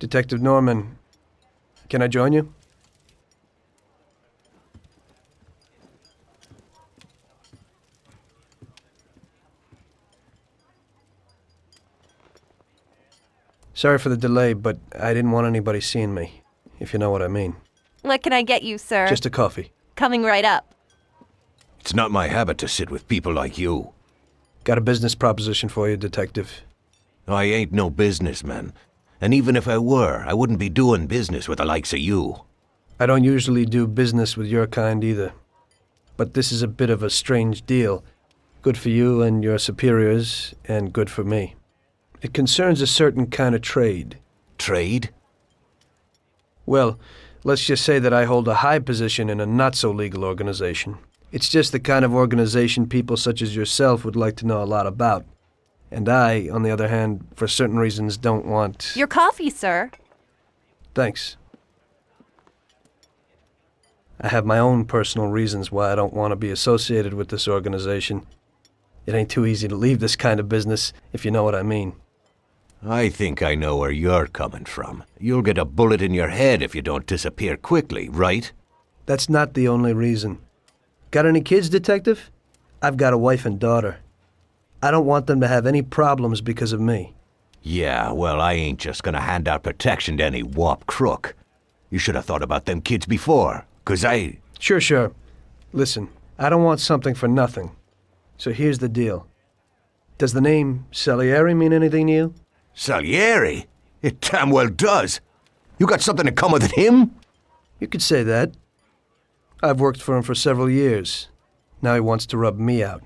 Detective Norman, can I join you? Sorry for the delay, but I didn't want anybody seeing me, if you know what I mean. What can I get you, sir? Just a coffee. Coming right up. It's not my habit to sit with people like you. Got a business proposition for you, Detective. I ain't no businessman. And even if I were, I wouldn't be doing business with the likes of you. I don't usually do business with your kind either. But this is a bit of a strange deal. Good for you and your superiors, and good for me. It concerns a certain kind of trade. Trade? Well, let's just say that I hold a high position in a not-so-legal organization. It's just the kind of organization people such as yourself would like to know a lot about. And I, on the other hand, for certain reasons don't want... Your coffee, sir. Thanks. I have my own personal reasons why I don't want to be associated with this organization. It ain't too easy to leave this kind of business, if you know what I mean. I think I know where you're coming from. You'll get a bullet in your head if you don't disappear quickly, right? That's not the only reason. Got any kids, Detective? I've got a wife and daughter. I don't want them to have any problems because of me. Yeah, well, I ain't just gonna hand out protection to any wop crook. You should have thought about them kids before, 'cause I... Sure. Listen, I don't want something for nothing. So here's the deal. Does the name Salieri mean anything to you? Salieri? It damn well does. You got something in common with him? You could say that. I've worked for him for several years. Now he wants to rub me out.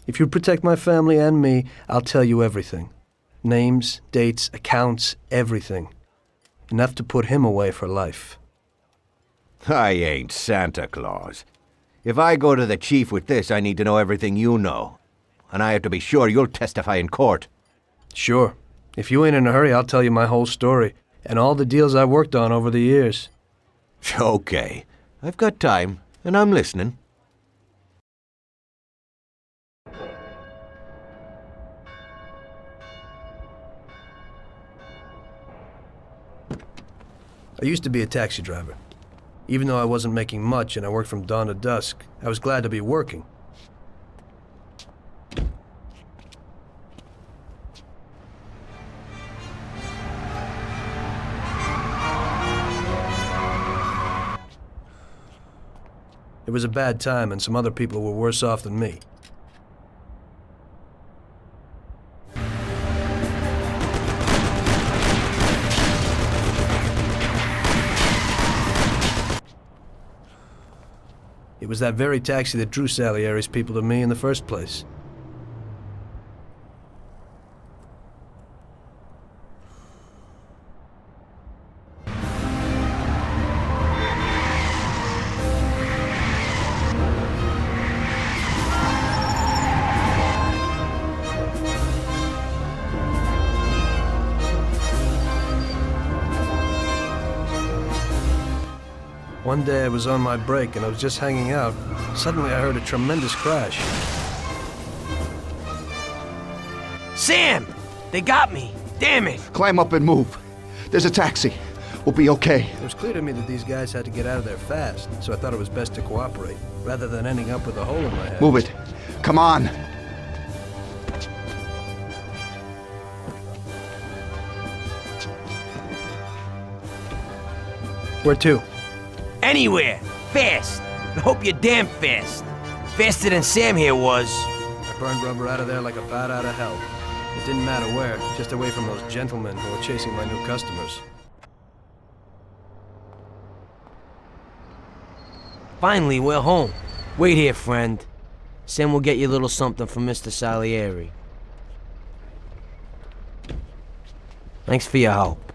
If you protect my family and me, I'll tell you everything. Names, dates, accounts, everything. Enough to put him away for life. I ain't Santa Claus. If I go to the chief with this, I need to know everything you know. And I have to be sure you'll testify in court. Sure. If you ain't in a hurry, I'll tell you my whole story, and all the deals I've worked on over the years. Okay. I've got time, and I'm listening. I used to be a taxi driver. Even though I wasn't making much and I worked from dawn to dusk, I was glad to be working. It was a bad time, and some other people were worse off than me. It was that very taxi that drew Salieri's people to me in the first place. One day I was on my break and I was just hanging out. Suddenly I heard a tremendous crash. Sam! They got me! Damn it! Climb up and move. There's a taxi. We'll be okay. It was clear to me that these guys had to get out of there fast, so I thought it was best to cooperate, rather than ending up with a hole in my head. Move it. Come on. Where to? Anywhere! Fast! I hope you're damn fast. Faster than Sam here was. I burned rubber out of there like a bat out of hell. It didn't matter where, just away from those gentlemen who were chasing my new customers. Finally, we're home. Wait here, friend. Sam will get you a little something from Mr. Salieri. Thanks for your help.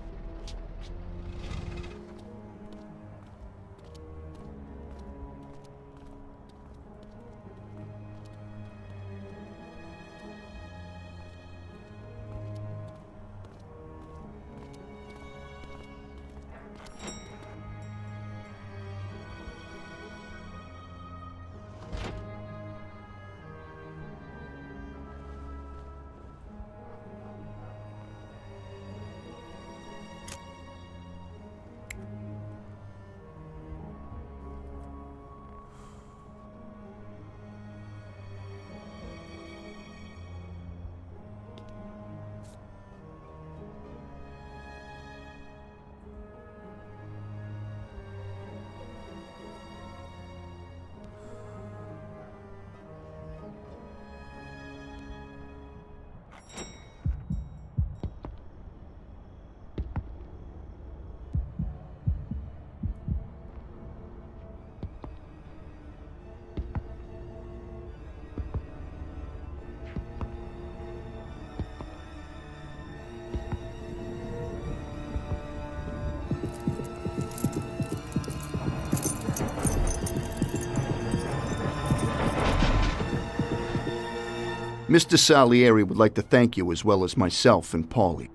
Mr. Salieri would like to thank you as well as myself and Paulie.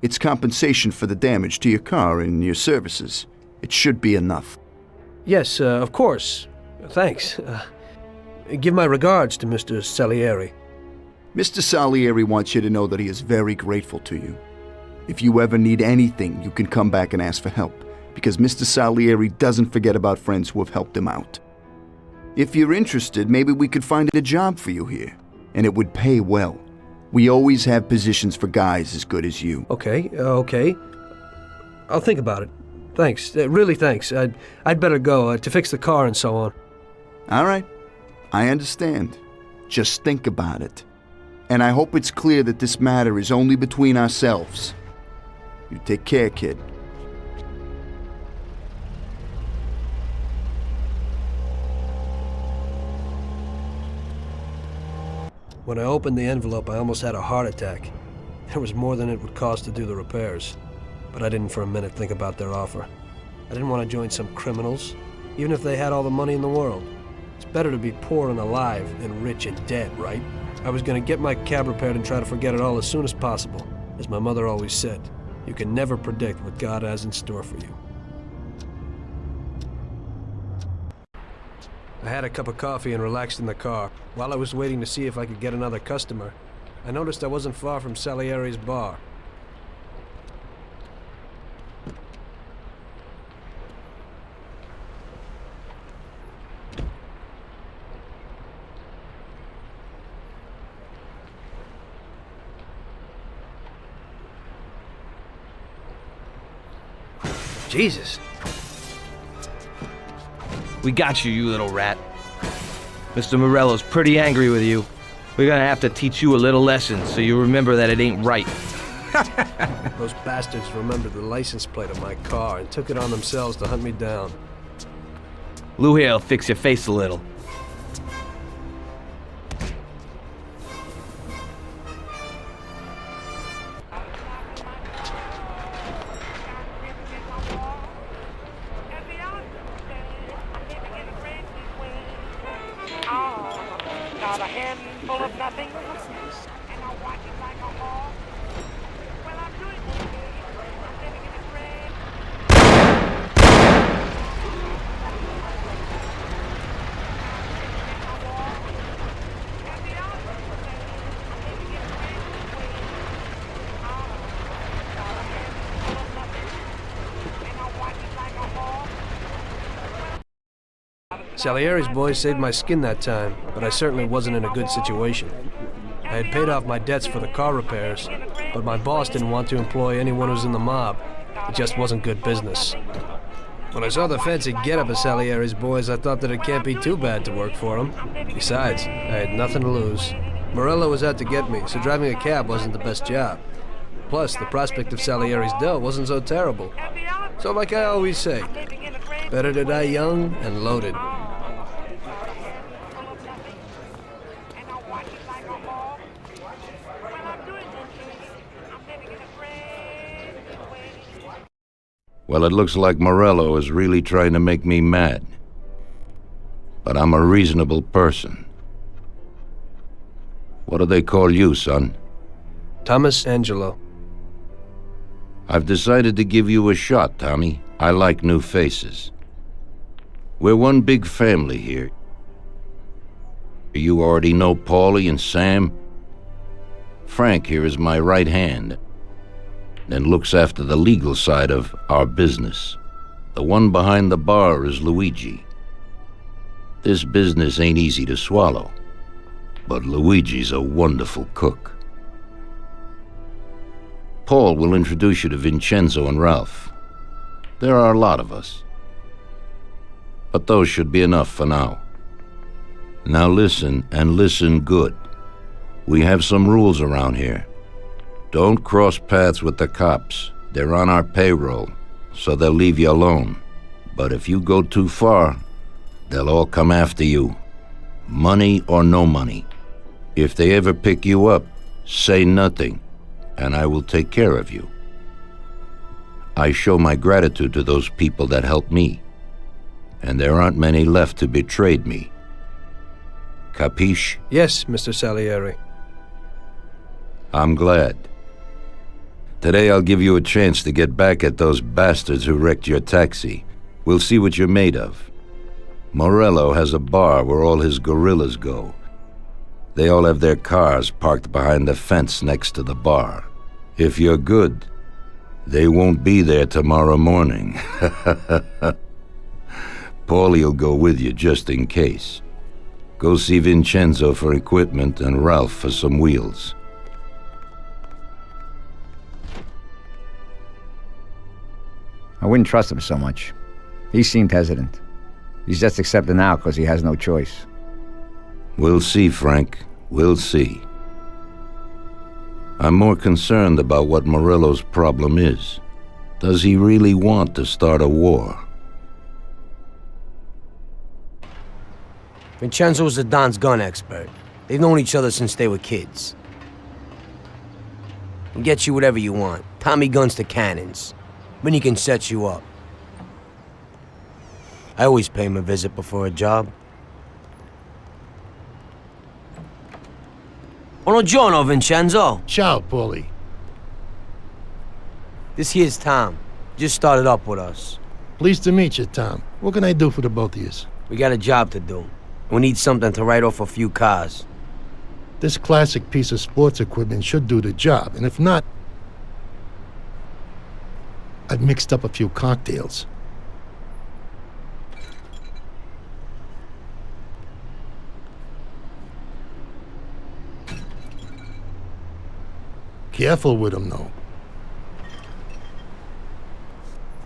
It's compensation for the damage to your car and your services. It should be enough. Yes, of course. Thanks. Give my regards to Mr. Salieri. Mr. Salieri wants you to know that he is very grateful to you. If you ever need anything, you can come back and ask for help, because Mr. Salieri doesn't forget about friends who have helped him out. If you're interested, maybe we could find a job for you here, and it would pay well. We always have positions for guys as good as you. Okay. I'll think about it. Thanks. Really thanks. I'd better go to fix the car and so on. All right. I understand. Just think about it. And I hope it's clear that this matter is only between ourselves. You take care, kid. When I opened the envelope, I almost had a heart attack. There was more than it would cost to do the repairs. But I didn't for a minute think about their offer. I didn't want to join some criminals, even if they had all the money in the world. It's better to be poor and alive than rich and dead, right? I was going to get my cab repaired and try to forget it all as soon as possible. As my mother always said, you can never predict what God has in store for you. I had a cup of coffee and relaxed in the car. While I was waiting to see if I could get another customer, I noticed I wasn't far from Salieri's bar. Jesus. We got you, you little rat. Mr. Morello's pretty angry with you. We're gonna have to teach you a little lesson so you remember that it ain't right. Those bastards remembered the license plate of my car and took it on themselves to hunt me down. Lou here'll fix your face a little. Got a handful of nothing, and I watch it like a hawk. Well, I'm doing okay. I'm living in a dream. Salieri's boys saved my skin that time, but I certainly wasn't in a good situation. I had paid off my debts for the car repairs, but my boss didn't want to employ anyone who's in the mob. It just wasn't good business. When I saw the fancy getup of Salieri's boys, I thought that it can't be too bad to work for them. Besides, I had nothing to lose. Morello was out to get me, so driving a cab wasn't the best job. Plus, the prospect of Salieri's dough wasn't so terrible. So like I always say, better to die young and loaded. Well, it looks like Morello is really trying to make me mad. But I'm a reasonable person. What do they call you, son? Thomas Angelo. I've decided to give you a shot, Tommy. I like new faces. We're one big family here. You already know Paulie and Sam. Frank here is my right hand and looks after the legal side of our business. The one behind the bar is Luigi. This business ain't easy to swallow, but Luigi's a wonderful cook. Paul will introduce you to Vincenzo and Ralph. There are a lot of us, but those should be enough for now. Now listen, and listen good. We have some rules around here. Don't cross paths with the cops. They're on our payroll, so they'll leave you alone. But if you go too far, they'll all come after you. Money or no money. If they ever pick you up, say nothing, and I will take care of you. I show my gratitude to those people that helped me, and there aren't many left who betrayed me. Capiche? Yes, Mr. Salieri. I'm glad. Today I'll give you a chance to get back at those bastards who wrecked your taxi. We'll see what you're made of. Morello has a bar where all his gorillas go. They all have their cars parked behind the fence next to the bar. If you're good, they won't be there tomorrow morning. Paulie'll go with you just in case. Go see Vincenzo for equipment and Ralph for some wheels. I wouldn't trust him so much. He seemed hesitant. He's just accepting now because he has no choice. We'll see, Frank. We'll see. I'm more concerned about what Morello's problem is. Does he really want to start a war? Vincenzo's the Don's gun expert. They've known each other since they were kids. He'll get you whatever you want. Tommy guns to cannons. Then he can set you up. I always pay him a visit before a job. Buongiorno, Vincenzo. Ciao, Paulie. This here's Tom. Just started up with us. Pleased to meet you, Tom. What can I do for the both of you? We got a job to do. We need something to write off a few cars. This classic piece of sports equipment should do the job, and if not, I've mixed up a few cocktails. Careful with them, though.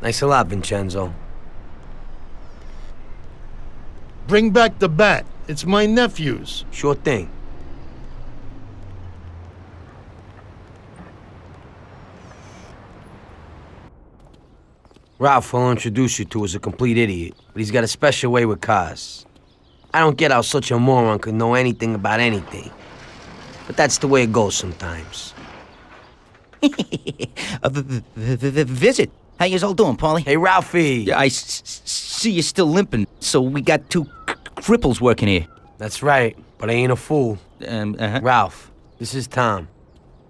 Thanks a lot, Vincenzo. Bring back the bat. It's my nephew's. Sure thing. Ralph will introduce you to is a complete idiot, but he's got a special way with cars. I don't get how such a moron could know anything about anything. But that's the way it goes sometimes. Visit. How you all doing, Paulie? Hey, Ralphie! Yeah, I see you're still limping, so we got two cripples working here. That's right, but I ain't a fool. Ralph, this is Tom.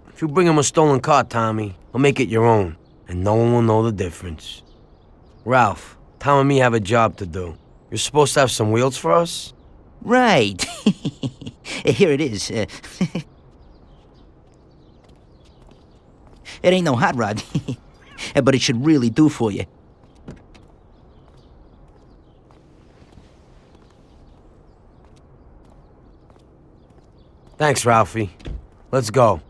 If you bring him a stolen car, Tommy, I'll make it your own, and no one will know the difference. Ralph, Tom and me have a job to do. You're supposed to have some wheels for us? Right. Here it is. It ain't no hot rod, but it should really do for you. Thanks, Ralphie. Let's go.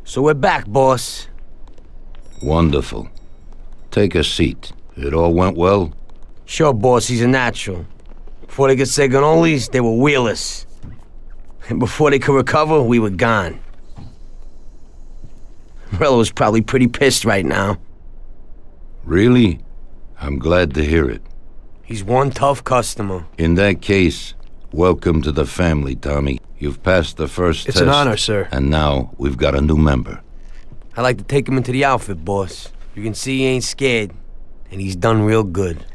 So we're back, boss. Wonderful. Take a seat. It all went well? Sure, boss, he's a natural. Before they could say cannolis, they were wheelers. And before they could recover, we were gone. Morello's probably pretty pissed right now. Really? I'm glad to hear it. He's one tough customer. In that case, welcome to the family, Tommy. You've passed the first test. It's an honor, sir. And now we've got a new member. I'd like to take him into the outfit, boss. You can see he ain't scared, and he's done real good.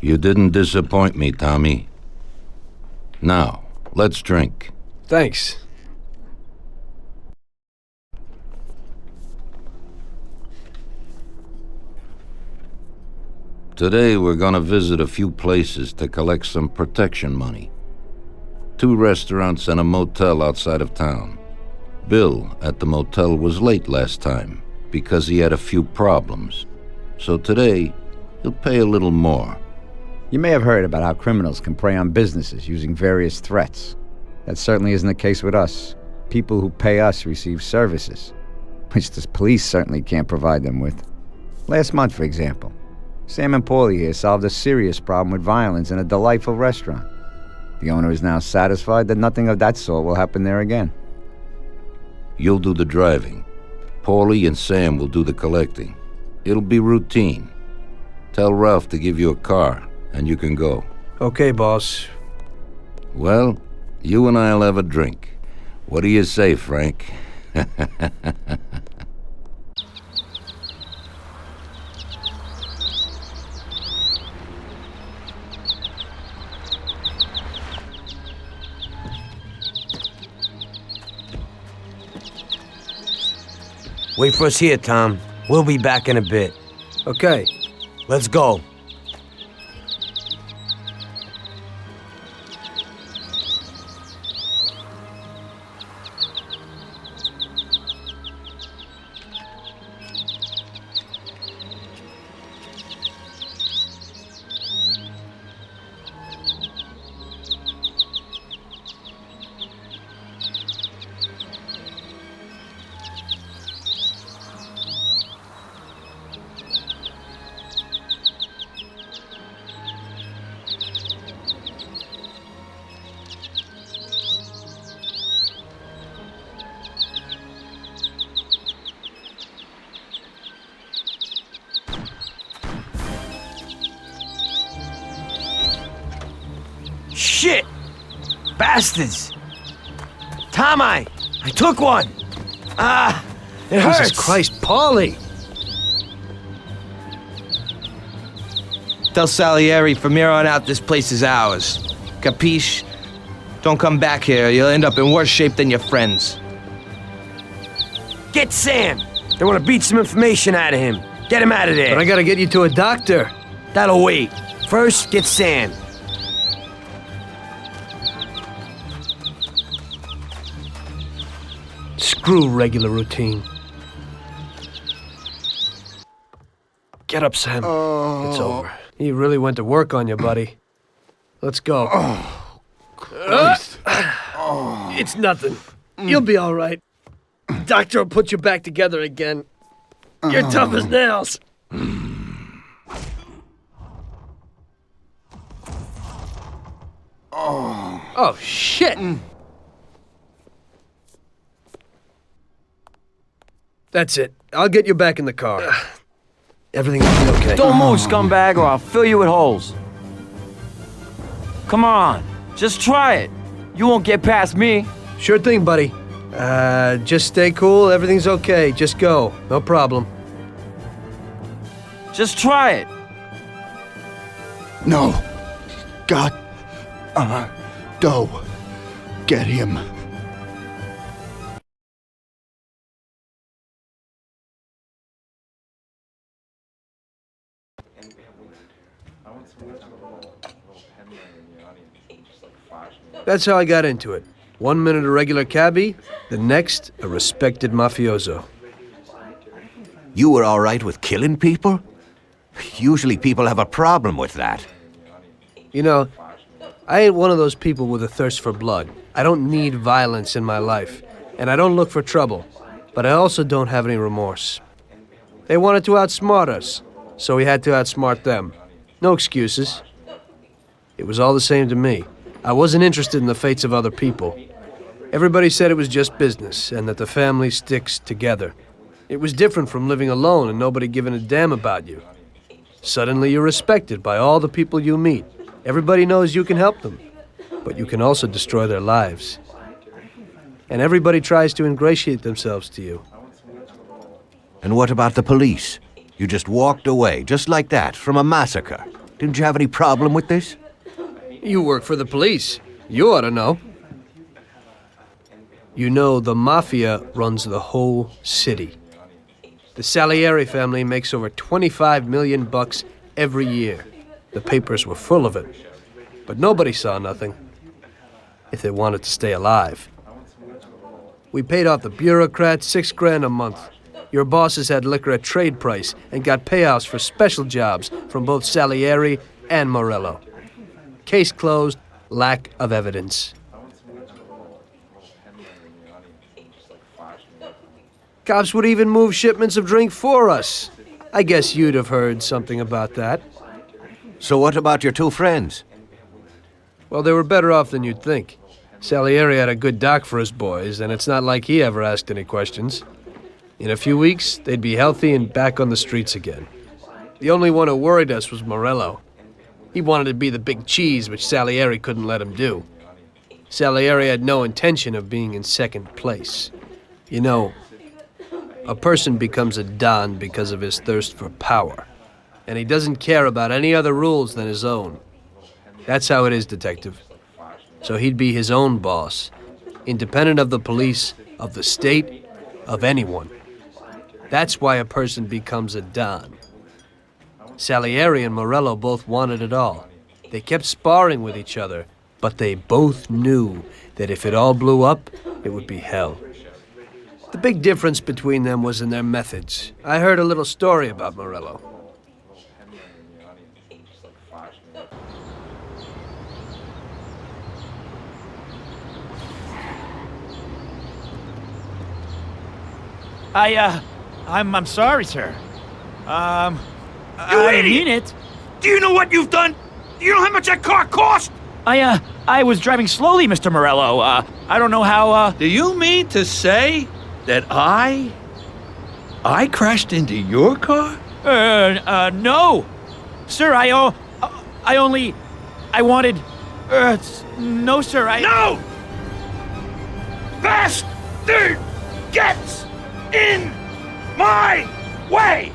You didn't disappoint me, Tommy. Now, let's drink. Thanks. Today we're gonna visit a few places to collect some protection money. 2 restaurants and a motel outside of town. Bill at the motel was late last time because he had a few problems. So today, he'll pay a little more. You may have heard about how criminals can prey on businesses using various threats. That certainly isn't the case with us. People who pay us receive services, which the police certainly can't provide them with. Last month, for example, Sam and Paulie here solved a serious problem with violence in a delightful restaurant. The owner is now satisfied that nothing of that sort will happen there again. You'll do the driving. Paulie and Sam will do the collecting. It'll be routine. Tell Ralph to give you a car, and you can go. Okay, boss. Well, you and I'll have a drink. What do you say, Frank? Wait for us here, Tom. We'll be back in a bit. Okay. Let's go. Shit! Bastards! Tom, I took one! Ah! It hurts! Jesus Christ, Paulie! Tell Salieri from here on out this place is ours. Capiche? Don't come back here. You'll end up in worse shape than your friends. Get Sam! They want to beat some information out of him. Get him out of there. But I gotta get you to a doctor. That'll wait. First, get Sam. Screw regular routine. Get up, Sam. It's over. He really went to work on you, buddy. Let's go. It's nothing. You'll be all right. Doctor will put you back together again. You're tough as nails. Oh, shit. That's it. I'll get you back in the car. Everything will be okay. Don't move, scumbag, or I'll fill you with holes. Come on, just try it. You won't get past me. Sure thing, buddy. Just stay cool. Everything's okay. Just go. No problem. Just try it. No. God. Doe. Get him. That's how I got into it. 1 minute a regular cabbie, the next a respected mafioso. You were all right with killing people? Usually people have a problem with that. You know, I ain't one of those people with a thirst for blood. I don't need violence in my life, and I don't look for trouble, but I also don't have any remorse. They wanted to outsmart us, so we had to outsmart them. No excuses. It was all the same to me. I wasn't interested in the fates of other people. Everybody said it was just business, and that the family sticks together. It was different from living alone and nobody giving a damn about you. Suddenly you're respected by all the people you meet. Everybody knows you can help them, but you can also destroy their lives. And everybody tries to ingratiate themselves to you. And what about the police? You just walked away, just like that, from a massacre. Didn't you have any problem with this? You work for the police. You ought to know. You know, the Mafia runs the whole city. The Salieri family makes over 25 million bucks every year. The papers were full of it. But nobody saw nothing. If they wanted to stay alive. We paid off the bureaucrats $6 grand a month. Your bosses had liquor at trade price and got payouts for special jobs from both Salieri and Morello. Case closed, lack of evidence. Cops would even move shipments of drink for us. I guess you'd have heard something about that. So what about your two friends? Well, they were better off than you'd think. Salieri had a good doc for his boys, and it's not like he ever asked any questions. In a few weeks, they'd be healthy and back on the streets again. The only one who worried us was Morello. He wanted to be the big cheese, which Salieri couldn't let him do. Salieri had no intention of being in second place. You know, a person becomes a Don because of his thirst for power, and he doesn't care about any other rules than his own. That's how it is, Detective. So he'd be his own boss, independent of the police, of the state, of anyone. That's why a person becomes a Don. Salieri and Morello both wanted it all. They kept sparring with each other, but they both knew that if it all blew up, it would be hell. The big difference between them was in their methods. I heard a little story about Morello. I'm sorry, sir. I didn't mean it. Do you know what you've done? Do you know how much that car cost? I was driving slowly, Mr. Morello. I don't know how, Do you mean to say that I crashed into your car? no. Sir, I wanted, no, sir, No! Bastard gets in my way!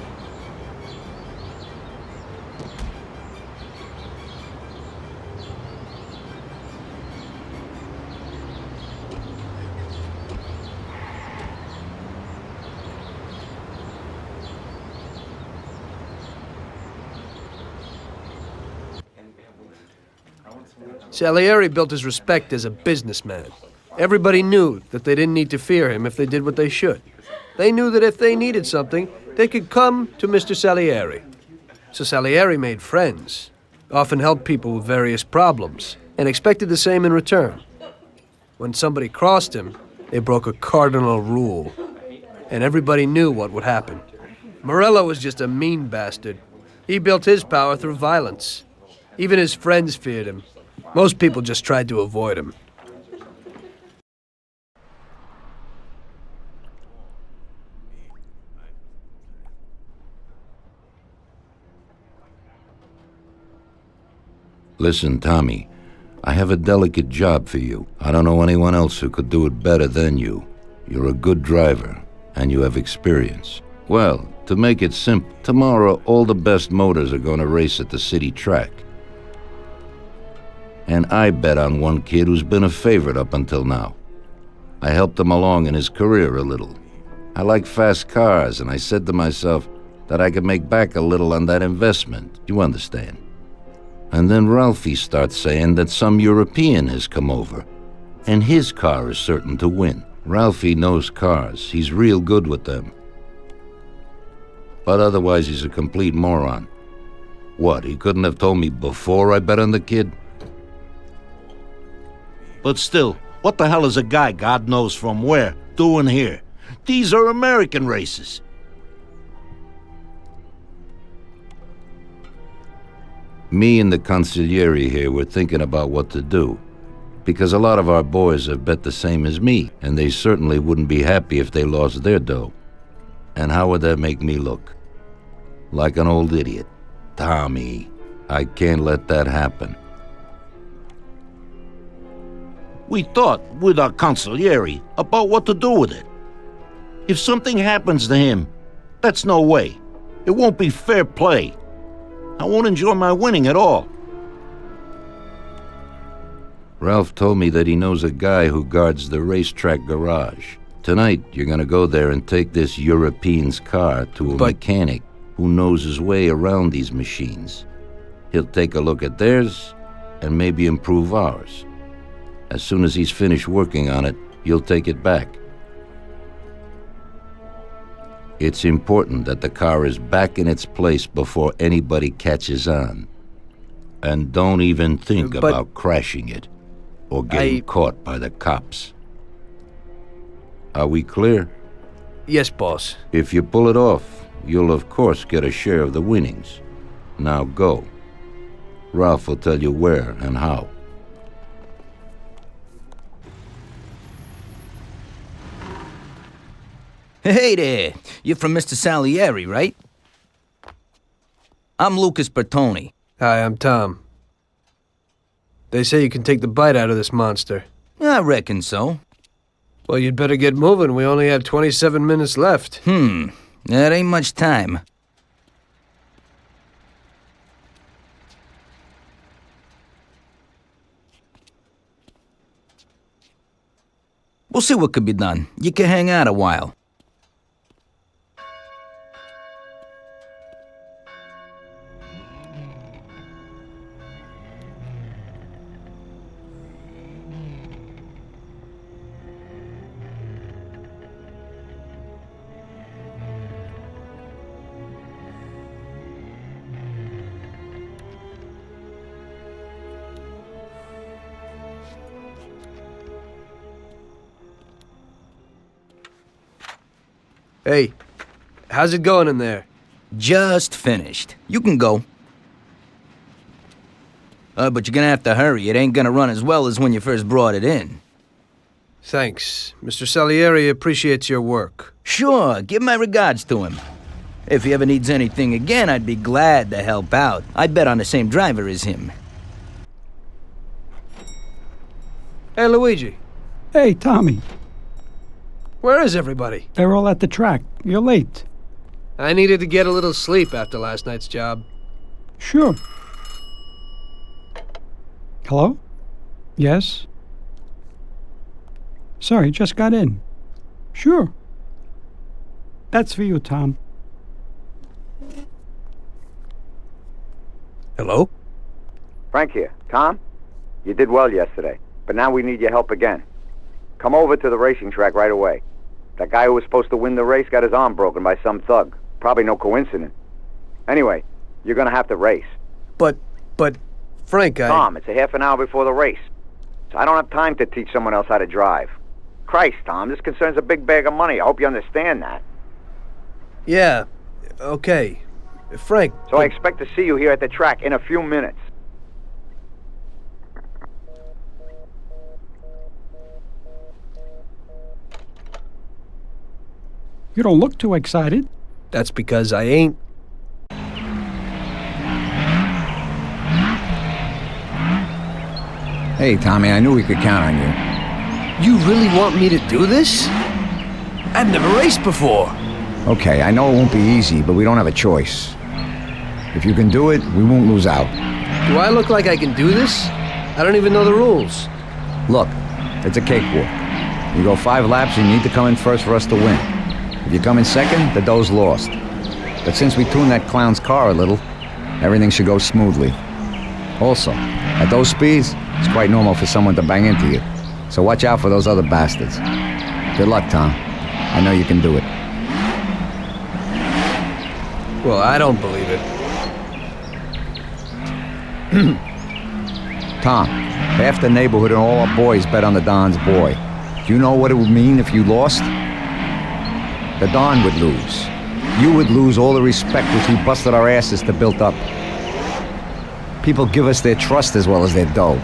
Salieri built his respect as a businessman. Everybody knew that they didn't need to fear him if they did what they should. They knew that if they needed something, they could come to Mr. Salieri. So Salieri made friends, often helped people with various problems, and expected the same in return. When somebody crossed him, they broke a cardinal rule, and everybody knew what would happen. Morello was just a mean bastard. He built his power through violence. Even his friends feared him. Most people just tried to avoid him. Listen, Tommy, I have a delicate job for you. I don't know anyone else who could do it better than you. You're a good driver, and you have experience. Well, to make it simple, tomorrow all the best motors are going to race at the city track. And I bet on one kid who's been a favorite up until now. I helped him along in his career a little. I like fast cars, and I said to myself that I could make back a little on that investment. You understand? And then Ralphie starts saying that some European has come over, and his car is certain to win. Ralphie knows cars. He's real good with them. But otherwise, he's a complete moron. What, he couldn't have told me before I bet on the kid? But still, what the hell is a guy, God knows from where, doing here? These are American races. Me and the consigliere here were thinking about what to do, because a lot of our boys have bet the same as me, and they certainly wouldn't be happy if they lost their dough. And how would that make me look? Like an old idiot. Tommy, I can't let that happen. We thought, with our consigliere, about what to do with it. If something happens to him, that's no way. It won't be fair play. I won't enjoy my winning at all. Ralph told me that he knows a guy who guards the racetrack garage. Tonight, you're gonna go there and take this European's car to a mechanic who knows his way around these machines. He'll take a look at theirs and maybe improve ours. As soon as he's finished working on it, you'll take it back. It's important that the car is back in its place before anybody catches on. And don't even think about crashing it or getting caught by the cops. Are we clear? Yes, boss. If you pull it off, you'll of course get a share of the winnings. Now go. Ralph will tell you where and how. Hey there, you're from Mr. Salieri, right? I'm Lucas Bertoni. Hi, I'm Tom. They say you can take the bite out of this monster. I reckon so. Well, you'd better get moving. We only have 27 minutes left. That ain't much time. We'll see what could be done. You can hang out a while. Hey, how's it going in there? Just finished. You can go. But you're gonna have to hurry. It ain't gonna run as well as when you first brought it in. Thanks. Mr. Salieri appreciates your work. Sure, give my regards to him. If he ever needs anything again, I'd be glad to help out. I bet on the same driver as him. Hey, Luigi. Hey, Tommy. Where is everybody? They're all at the track. You're late. I needed to get a little sleep after last night's job. Sure. Hello? Yes? Sorry, just got in. Sure. That's for you, Tom. Hello? Frank here. Tom? You did well yesterday, but now we need your help again. Come over to the racing track right away. That guy who was supposed to win the race got his arm broken by some thug. Probably no coincidence. Anyway, you're gonna have to race. But, Frank, Tom, it's a half an hour before the race. So I don't have time to teach someone else how to drive. Christ, Tom, this concerns a big bag of money. I hope you understand that. Yeah, okay. Frank... So I expect to see you here at the track in a few minutes. You don't look too excited. That's because I ain't. Hey, Tommy, I knew we could count on you. You really want me to do this? I've never raced before. Okay, I know it won't be easy, but we don't have a choice. If you can do it, we won't lose out. Do I look like I can do this? I don't even know the rules. Look, it's a cakewalk. You go 5 laps, you need to come in first for us to win. If you come in second, the dough's lost. But since we tuned that clown's car a little, everything should go smoothly. Also, at those speeds, it's quite normal for someone to bang into you. So watch out for those other bastards. Good luck, Tom. I know you can do it. Well, I don't believe it. Tom, half the neighborhood and all our boys bet on the Don's boy. Do you know what it would mean if you lost? The Don would lose. You would lose all the respect which we busted our asses to build up. People give us their trust as well as their dough.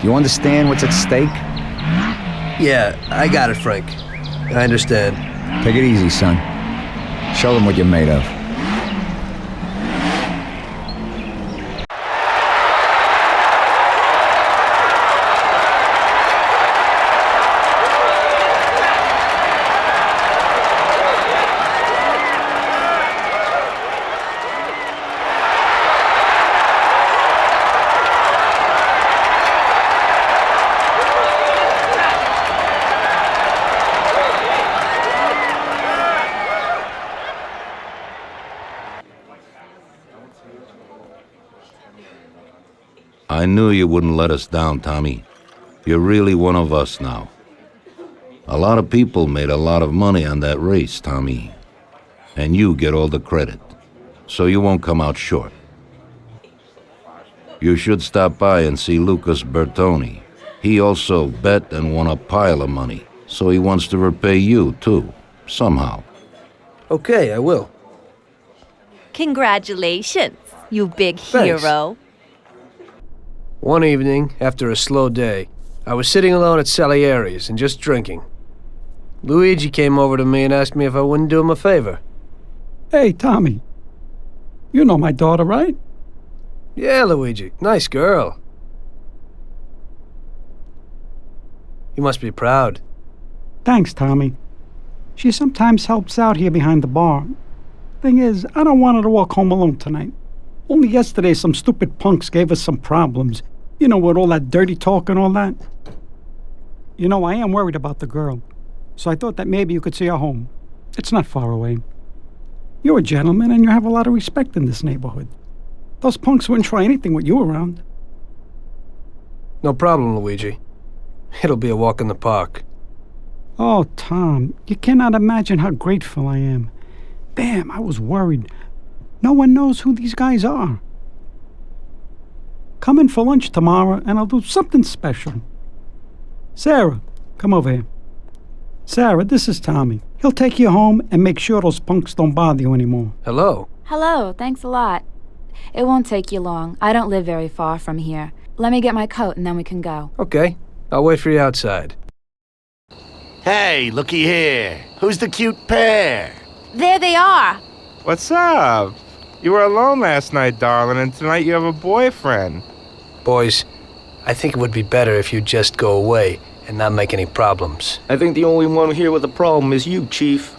Do you understand what's at stake? Yeah, I got it, Frank. I understand. Take it easy, son. Show them what you're made of. I knew you wouldn't let us down, Tommy. You're really one of us now. A lot of people made a lot of money on that race, Tommy. And you get all the credit. So you won't come out short. You should stop by and see Lucas Bertoni. He also bet and won a pile of money. So he wants to repay you, too. Somehow. Okay, I will. Congratulations, you big Thanks. hero. One evening, after a slow day, I was sitting alone at Salieri's and just drinking. Luigi came over to me and asked me if I wouldn't do him a favor. Hey, Tommy. You know my daughter, right? Yeah, Luigi. Nice girl. You must be proud. Thanks, Tommy. She sometimes helps out here behind the bar. Thing is, I don't want her to walk home alone tonight. Only yesterday some stupid punks gave us some problems. You know, with all that dirty talk and all that. You know, I am worried about the girl. So I thought that maybe you could see her home. It's not far away. You're a gentleman and you have a lot of respect in this neighborhood. Those punks wouldn't try anything with you around. No problem, Luigi. It'll be a walk in the park. Oh, Tom, you cannot imagine how grateful I am. Damn, I was worried. No one knows who these guys are. Come in for lunch tomorrow and I'll do something special. Sarah, come over here. Sarah, this is Tommy. He'll take you home and make sure those punks don't bother you anymore. Hello. Hello, thanks a lot. It won't take you long. I don't live very far from here. Let me get my coat and then we can go. Okay. I'll wait for you outside. Hey, looky here. Who's the cute pair? There they are! What's up? You were alone last night, darling, and tonight you have a boyfriend. Boys, I think it would be better if you just go away and not make any problems. I think the only one here with a problem is you, Chief.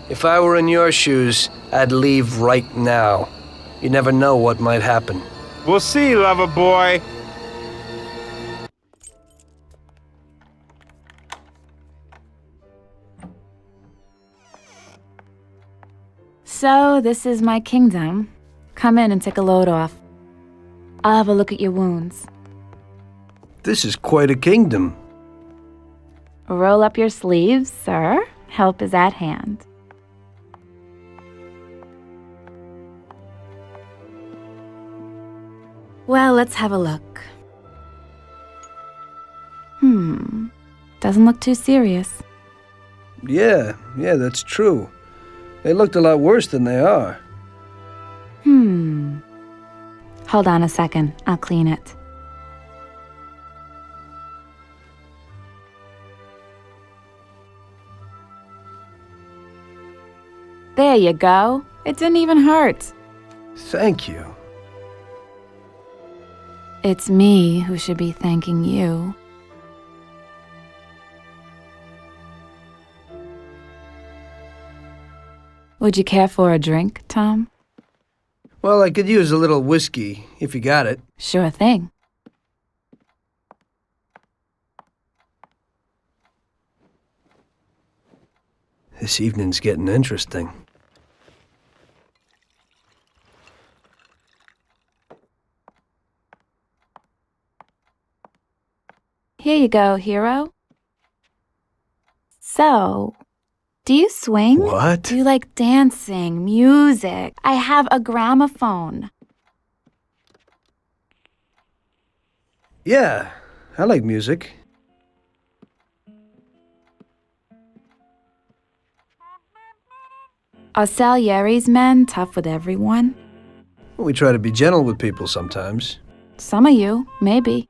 If I were in your shoes, I'd leave right now. You never know what might happen. We'll see, lover boy. So, this is my kingdom. Come in and take a load off. I'll have a look at your wounds. This is quite a kingdom. Roll up your sleeves, sir. Help is at hand. Well, let's have a look. Doesn't look too serious. Yeah, that's true. They looked a lot worse than they are. Hold on a second. I'll clean it. There you go. It didn't even hurt. Thank you. It's me who should be thanking you. Would you care for a drink, Tom? Well, I could use a little whiskey, if you got it. Sure thing. This evening's getting interesting. Here you go, hero. So, do you swing? What? Do you like dancing, music? I have a gramophone. Yeah, I like music. Are Salieri's men tough with everyone? We try to be gentle with people sometimes. Some of you, maybe.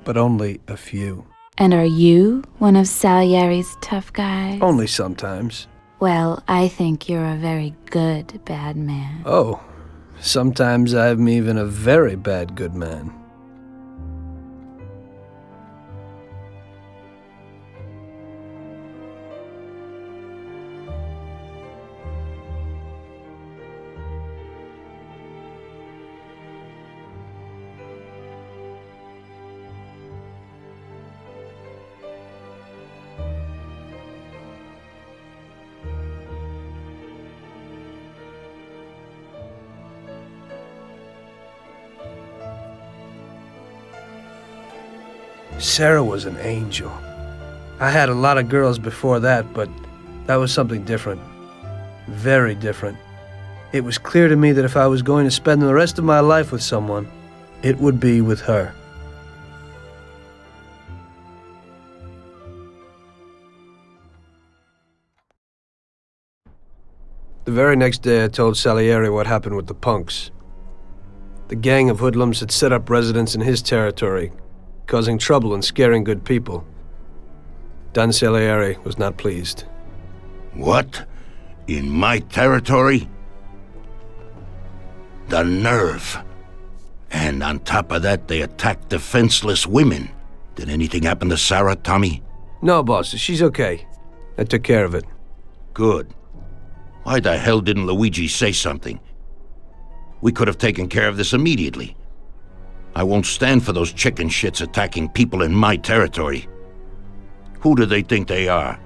But only a few. And are you one of Salieri's tough guys? Only sometimes. Well, I think you're a very good bad man. Oh, sometimes I'm even a very bad good man. Sarah was an angel. I had a lot of girls before that, but that was something different. Very different. It was clear to me that if I was going to spend the rest of my life with someone, it would be with her. The very next day I told Salieri what happened with the punks. The gang of hoodlums had set up residence in his territory, causing trouble and scaring good people. Don Salieri was not pleased. What? In my territory? The nerve. And on top of that, they attacked defenseless women. Did anything happen to Sarah, Tommy? No, boss. She's okay. I took care of it. Good. Why the hell didn't Luigi say something? We could have taken care of this immediately. I won't stand for those chicken shits attacking people in my territory. Who do they think they are?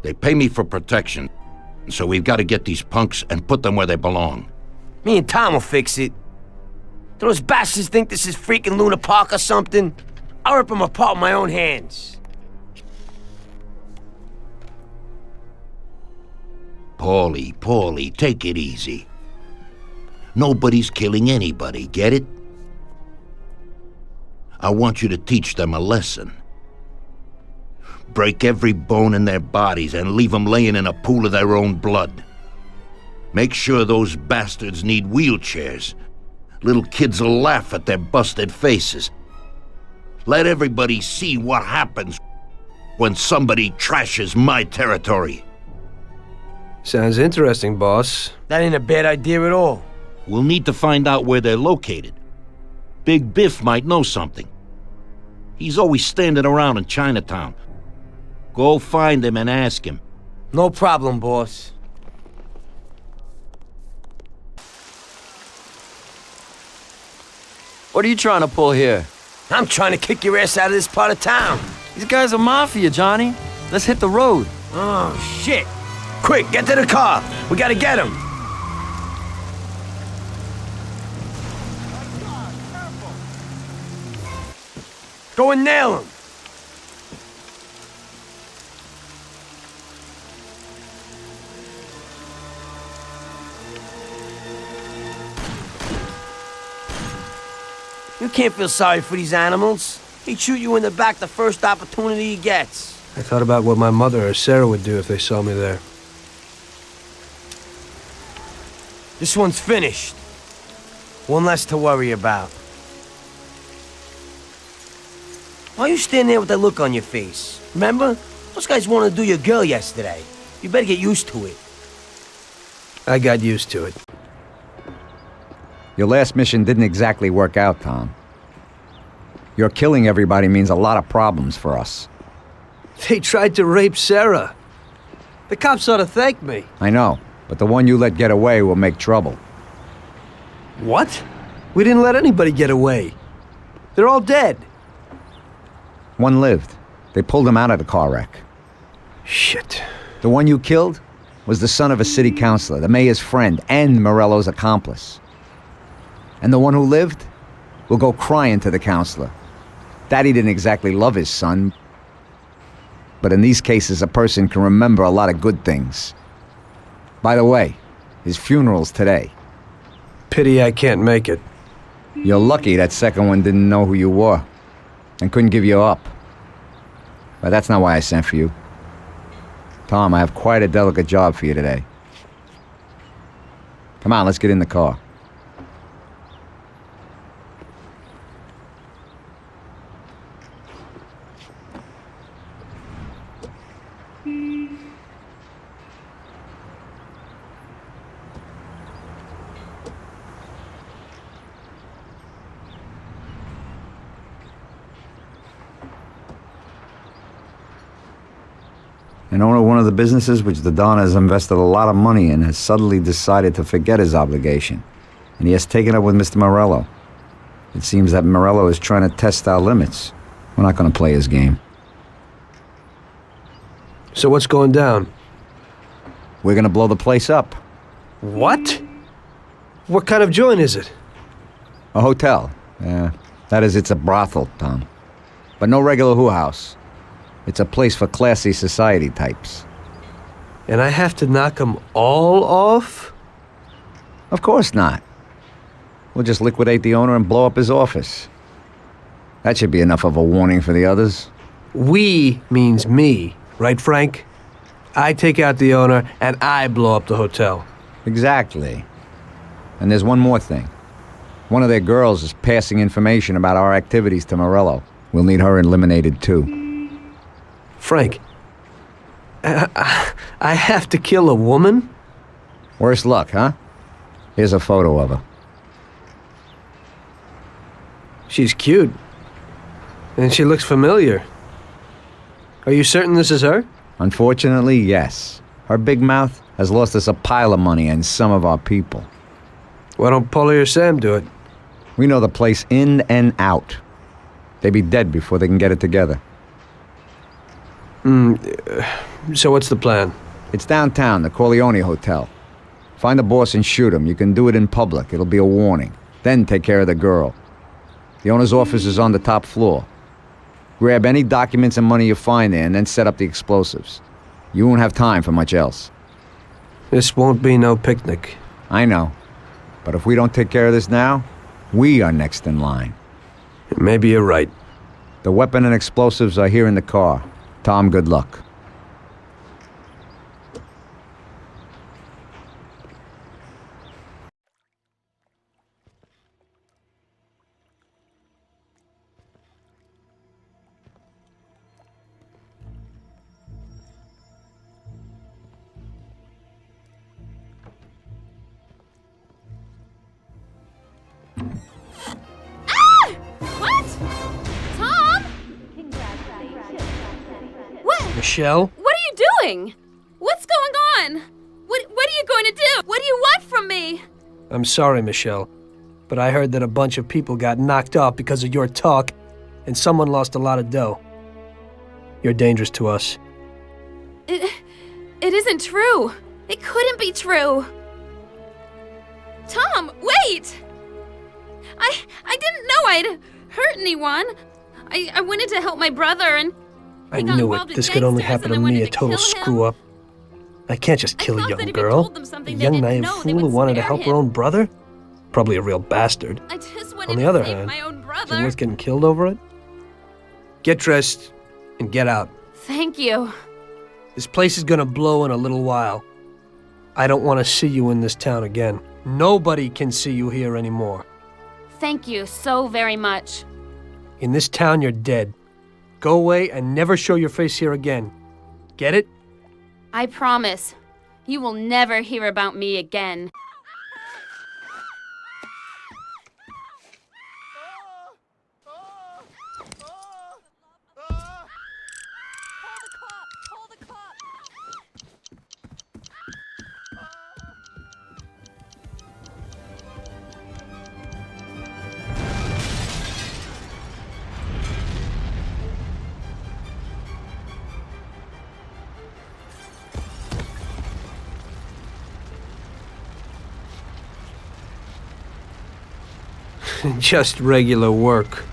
They pay me for protection, so we've got to get these punks and put them where they belong. Me and Tom will fix it. Do those bastards think this is freaking Luna Park or something? I'll rip them apart with my own hands. Paulie, take it easy. Nobody's killing anybody, get it? I want you to teach them a lesson. break every bone in their bodies and leave them laying in a pool of their own blood. Make sure those bastards need wheelchairs. Little kids will laugh at their busted faces. Let everybody see what happens when somebody trashes my territory. Sounds interesting, boss. That ain't a bad idea at all. We'll need to find out where they're located. Big Biff might know something. He's always standing around in Chinatown. Go find him and ask him. No problem, boss. What are you trying to pull here? I'm trying to kick your ass out of this part of town. These guys are Mafia, Johnny. Let's hit the road. Oh, shit. Quick, get to the car. We gotta get him. Go and nail him. You can't feel sorry for these animals. He'd shoot you in the back the first opportunity he gets. I thought about what my mother or Sarah would do if they saw me there. This one's finished. One less to worry about. Why you stand there with that look on your face? Remember? Those guys wanted to do your girl yesterday. You better get used to it. I got used to it. Your last mission didn't exactly work out, Tom. Your killing everybody means a lot of problems for us. They tried to rape Sarah. The cops ought to thank me. I know, but the one you let get away will make trouble. What? We didn't let anybody get away. They're all dead. One lived. They pulled him out of the car wreck. Shit. The one you killed was the son of a city councilor, the mayor's friend, and Morello's accomplice. And the one who lived will go crying to the councilor. Daddy didn't exactly love his son, but in these cases a person can remember a lot of good things. By the way, his funeral's today. Pity I can't make it. You're lucky that second one didn't know who you were and couldn't give you up. But that's not why I sent for you. Tom, I have quite a delicate job for you today. Come on, let's get in the car. An owner of one of the businesses which the Don has invested a lot of money in has suddenly decided to forget his obligation, and he has taken up with Mr. Morello. It seems that Morello is trying to test our limits. We're not going to play his game. So what's going down? We're going to blow the place up. What? What kind of joint is it? A hotel. That is, it's a brothel, Tom. But no regular who house. It's a place for classy society types. And I have to knock them all off? Of course not. We'll just liquidate the owner and blow up his office. That should be enough of a warning for the others. We means me, right, Frank? I take out the owner and I blow up the hotel. Exactly. And there's one more thing. One of their girls is passing information about our activities to Morello. We'll need her eliminated too. Frank, I have to kill a woman? Worse luck, huh? Here's a photo of her. She's cute. And she looks familiar. Are you certain this is her? Unfortunately, yes. Her big mouth has lost us a pile of money and some of our people. Why don't Paulie or Sam do it? We know the place in and out. They'd be dead before they can get it together. So what's the plan? It's downtown, the Corleone Hotel. Find the boss and shoot him. You can do it in public. It'll be a warning. Then take care of the girl. The owner's office is on the top floor. Grab any documents and money you find there and then set up the explosives. You won't have time for much else. This won't be no picnic. I know. But if we don't take care of this now, we are next in line. Maybe you're right. The weapon and explosives are here in the car. Tom, good luck. What? Tom? What? Michelle? What are you doing? What's going on? What are you going to do? What do you want from me? I'm sorry, Michelle, but I heard that a bunch of people got knocked off because of your talk, and someone lost a lot of dough. You're dangerous to us. It isn't true. It couldn't be true. Tom, wait! I didn't know I'd hurt anyone. I wanted to help my brother and I knew it. This could only happen to me, a total screw-up. I can't just kill a young girl. A young, naive fool who wanted to help her own brother? Probably a real bastard. I just wanted On the to other save hand, my own is brother. it worth getting killed over it? Get dressed and get out. Thank you. This place is gonna blow in a little while. I don't want to see you in this town again. Nobody can see you here anymore. Thank you so very much. In this town, you're dead. Go away and never show your face here again. Get it? I promise. You will never hear about me again. Just regular work.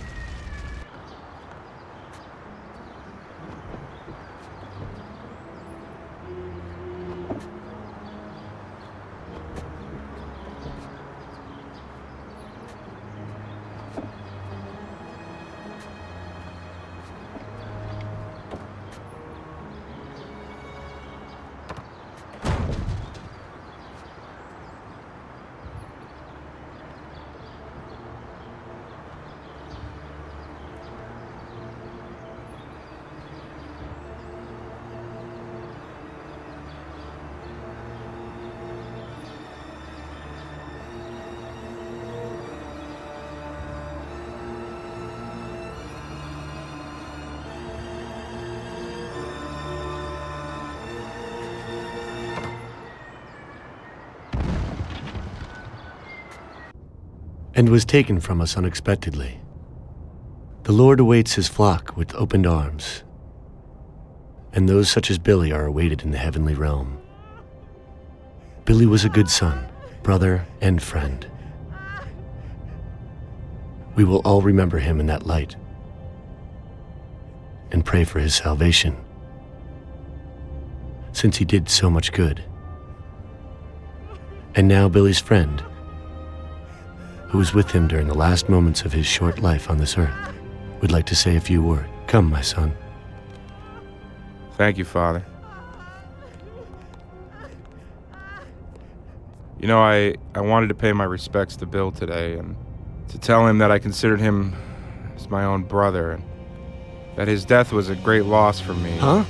And was taken from us unexpectedly. The Lord awaits his flock with opened arms, and those such as Billy are awaited in the heavenly realm. Billy was a good son, brother, and friend. We will all remember him in that light and pray for his salvation, since he did so much good. And now Billy's friend, who was with him during the last moments of his short life on this earth, would like to say a few words. Come, my son. Thank you, Father. You know, I wanted to pay my respects to Bill today and to tell him that I considered him as my own brother and that his death was a great loss for me. Huh?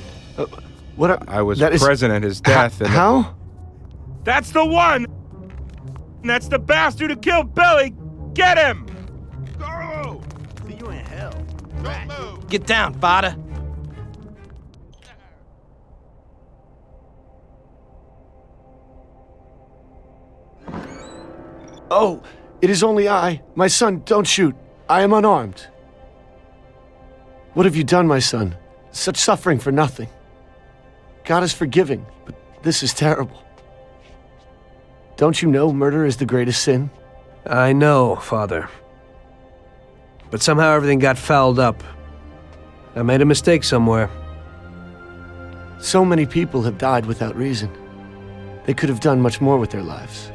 I was present at his death. And how? That's the one! That's the bastard who killed Billy! Get him! Carlo! See you in hell. Don't move. Get down, Fada. Oh, it is only I. My son, don't shoot. I am unarmed. What have you done, my son? Such suffering for nothing. God is forgiving, but this is terrible. Don't you know murder is the greatest sin? I know, Father. But somehow everything got fouled up. I made a mistake somewhere. So many people have died without reason. They could have done much more with their lives.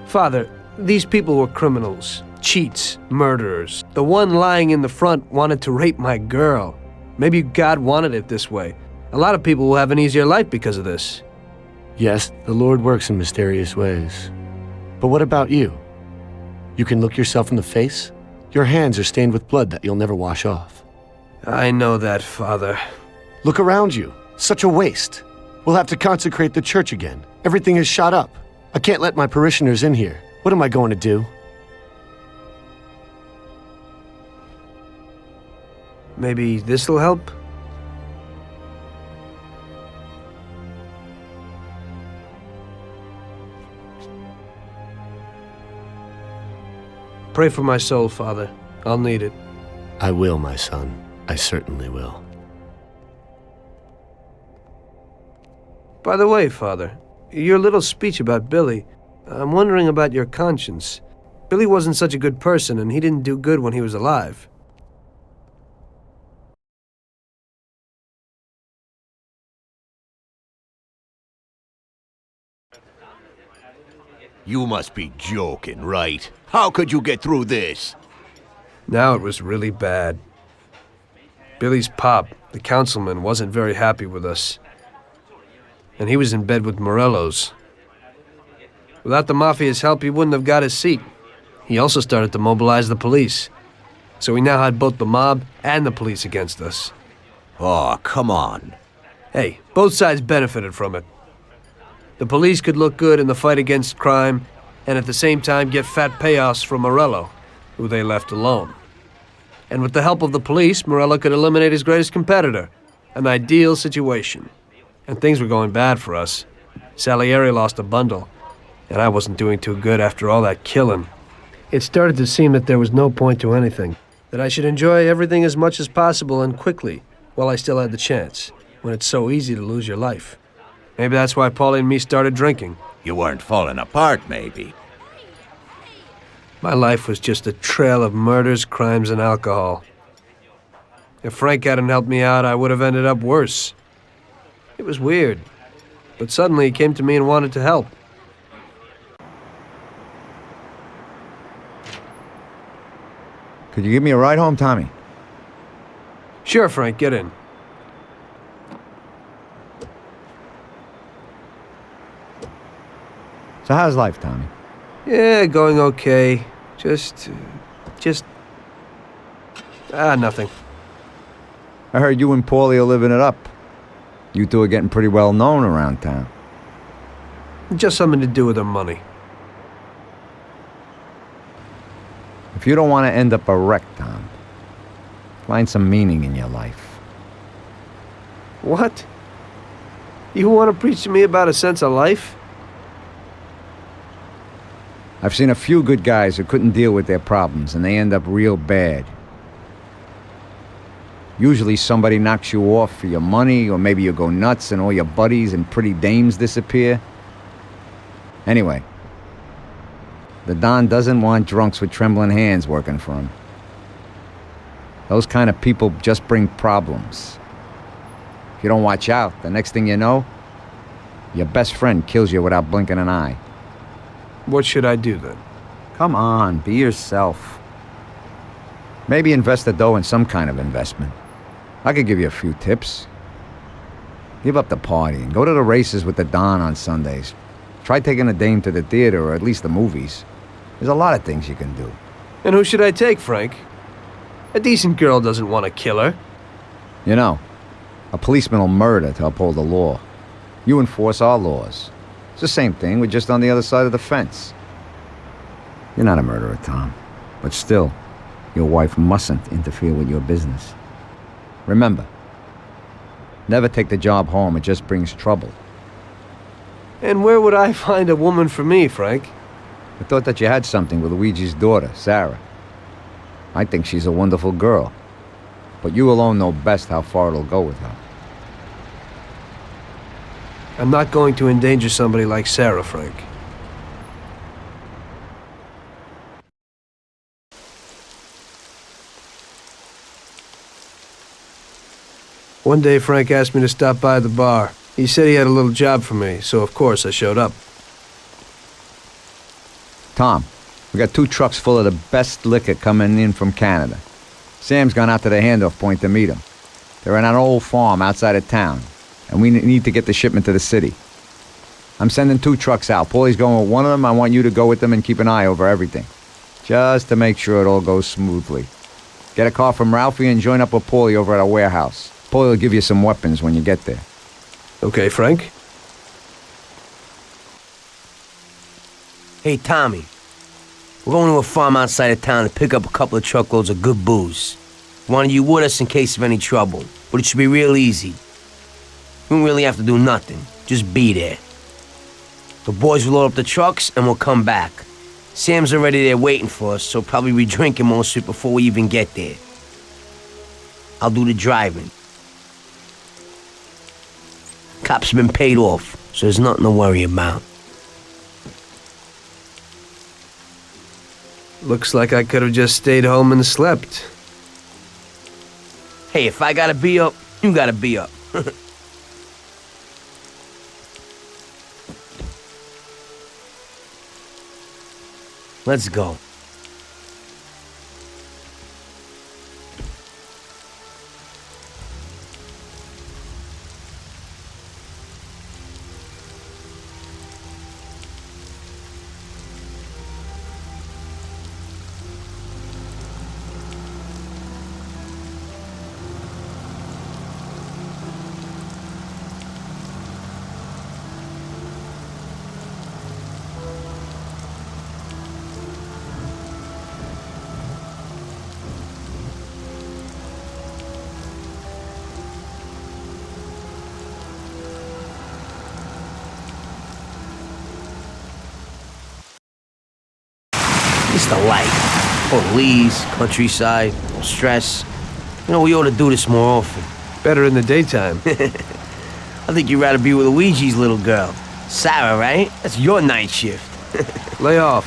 Father, these people were criminals, cheats, murderers. The one lying in the front wanted to rape my girl. Maybe God wanted it this way. A lot of people will have an easier life because of this. Yes, the Lord works in mysterious ways. But what about you? You can look yourself in the face? Your hands are stained with blood that you'll never wash off. I know that, Father. Look around you. Such a waste. We'll have to consecrate the church again. Everything is shot up. I can't let my parishioners in here. What am I going to do? Maybe this'll help? Pray for my soul, Father. I'll need it. I will, my son. I certainly will. By the way, Father, your little speech about Billy, I'm wondering about your conscience. Billy wasn't such a good person, and he didn't do good when he was alive. You must be joking, right? How could you get through this? Now it was really bad. Billy's pop, the councilman, wasn't very happy with us. And he was in bed with Morello's. Without the Mafia's help, he wouldn't have got his seat. He also started to mobilize the police. So we now had both the mob and the police against us. Oh, come on. Hey, both sides benefited from it. The police could look good in the fight against crime, and at the same time get fat payoffs from Morello, who they left alone. And with the help of the police, Morello could eliminate his greatest competitor. An ideal situation. And things were going bad for us. Salieri lost a bundle, and I wasn't doing too good after all that killing. It started to seem that there was no point to anything, that I should enjoy everything as much as possible and quickly, while I still had the chance, when it's so easy to lose your life. Maybe that's why Paulie and me started drinking. You weren't falling apart, maybe. My life was just a trail of murders, crimes, and alcohol. If Frank hadn't helped me out, I would have ended up worse. It was weird, but suddenly he came to me and wanted to help. Could you give me a ride home, Tommy? Sure, Frank, get in. So how's life, Tommy? Yeah, going okay. Nothing. I heard you and Paulie are living it up. You two are getting pretty well known around town. Just something to do with our money. If you don't want to end up a wreck, Tom, find some meaning in your life. What? You want to preach to me about a sense of life? I've seen a few good guys who couldn't deal with their problems, and they end up real bad. Usually somebody knocks you off for your money, or maybe you go nuts and all your buddies and pretty dames disappear. Anyway, the Don doesn't want drunks with trembling hands working for him. Those kind of people just bring problems. If you don't watch out, the next thing you know, your best friend kills you without blinking an eye. What should I do then? Come on, be yourself. Maybe invest the dough in some kind of investment. I could give you a few tips. Give up the party and go to the races with the Don on Sundays. Try taking a dame to the theater or at least the movies. There's a lot of things you can do. And who should I take, Frank? A decent girl doesn't want to kill her. You know, a policeman will murder to uphold the law. You enforce our laws. It's the same thing, we're just on the other side of the fence. You're not a murderer, Tom. But still, your wife mustn't interfere with your business. Remember, never take the job home, it just brings trouble. And where would I find a woman for me, Frank? I thought that you had something with Luigi's daughter, Sarah. I think she's a wonderful girl. But you alone know best how far it'll go with her. I'm not going to endanger somebody like Sarah, Frank. One day, Frank asked me to stop by the bar. He said he had a little job for me, so of course I showed up. Tom, we got 2 trucks full of the best liquor coming in from Canada. Sam's gone out to the handoff point to meet him. They're on an old farm outside of town, and we need to get the shipment to the city. I'm sending 2 trucks out. Paulie's going with one of them. I want you to go with them and keep an eye over everything, just to make sure it all goes smoothly. Get a car from Ralphie and join up with Paulie over at our warehouse. Paulie will give you some weapons when you get there. Okay, Frank? Hey, Tommy. We're going to a farm outside of town to pick up a couple of truckloads of good booze. Wanted you with us in case of any trouble, but it should be real easy. We don't really have to do nothing. Just be there. The boys will load up the trucks and we'll come back. Sam's already there waiting for us, so probably be drinking most of it before we even get there. I'll do the driving. Cops have been paid off, so there's nothing to worry about. Looks like I could have just stayed home and slept. Hey, if I gotta be up, you gotta be up. Let's go. It's the life. Police, countryside, stress. You know, we ought to do this more often. Better in the daytime. I think you'd rather be with Luigi's little girl. Sarah, right? That's your night shift. Lay off.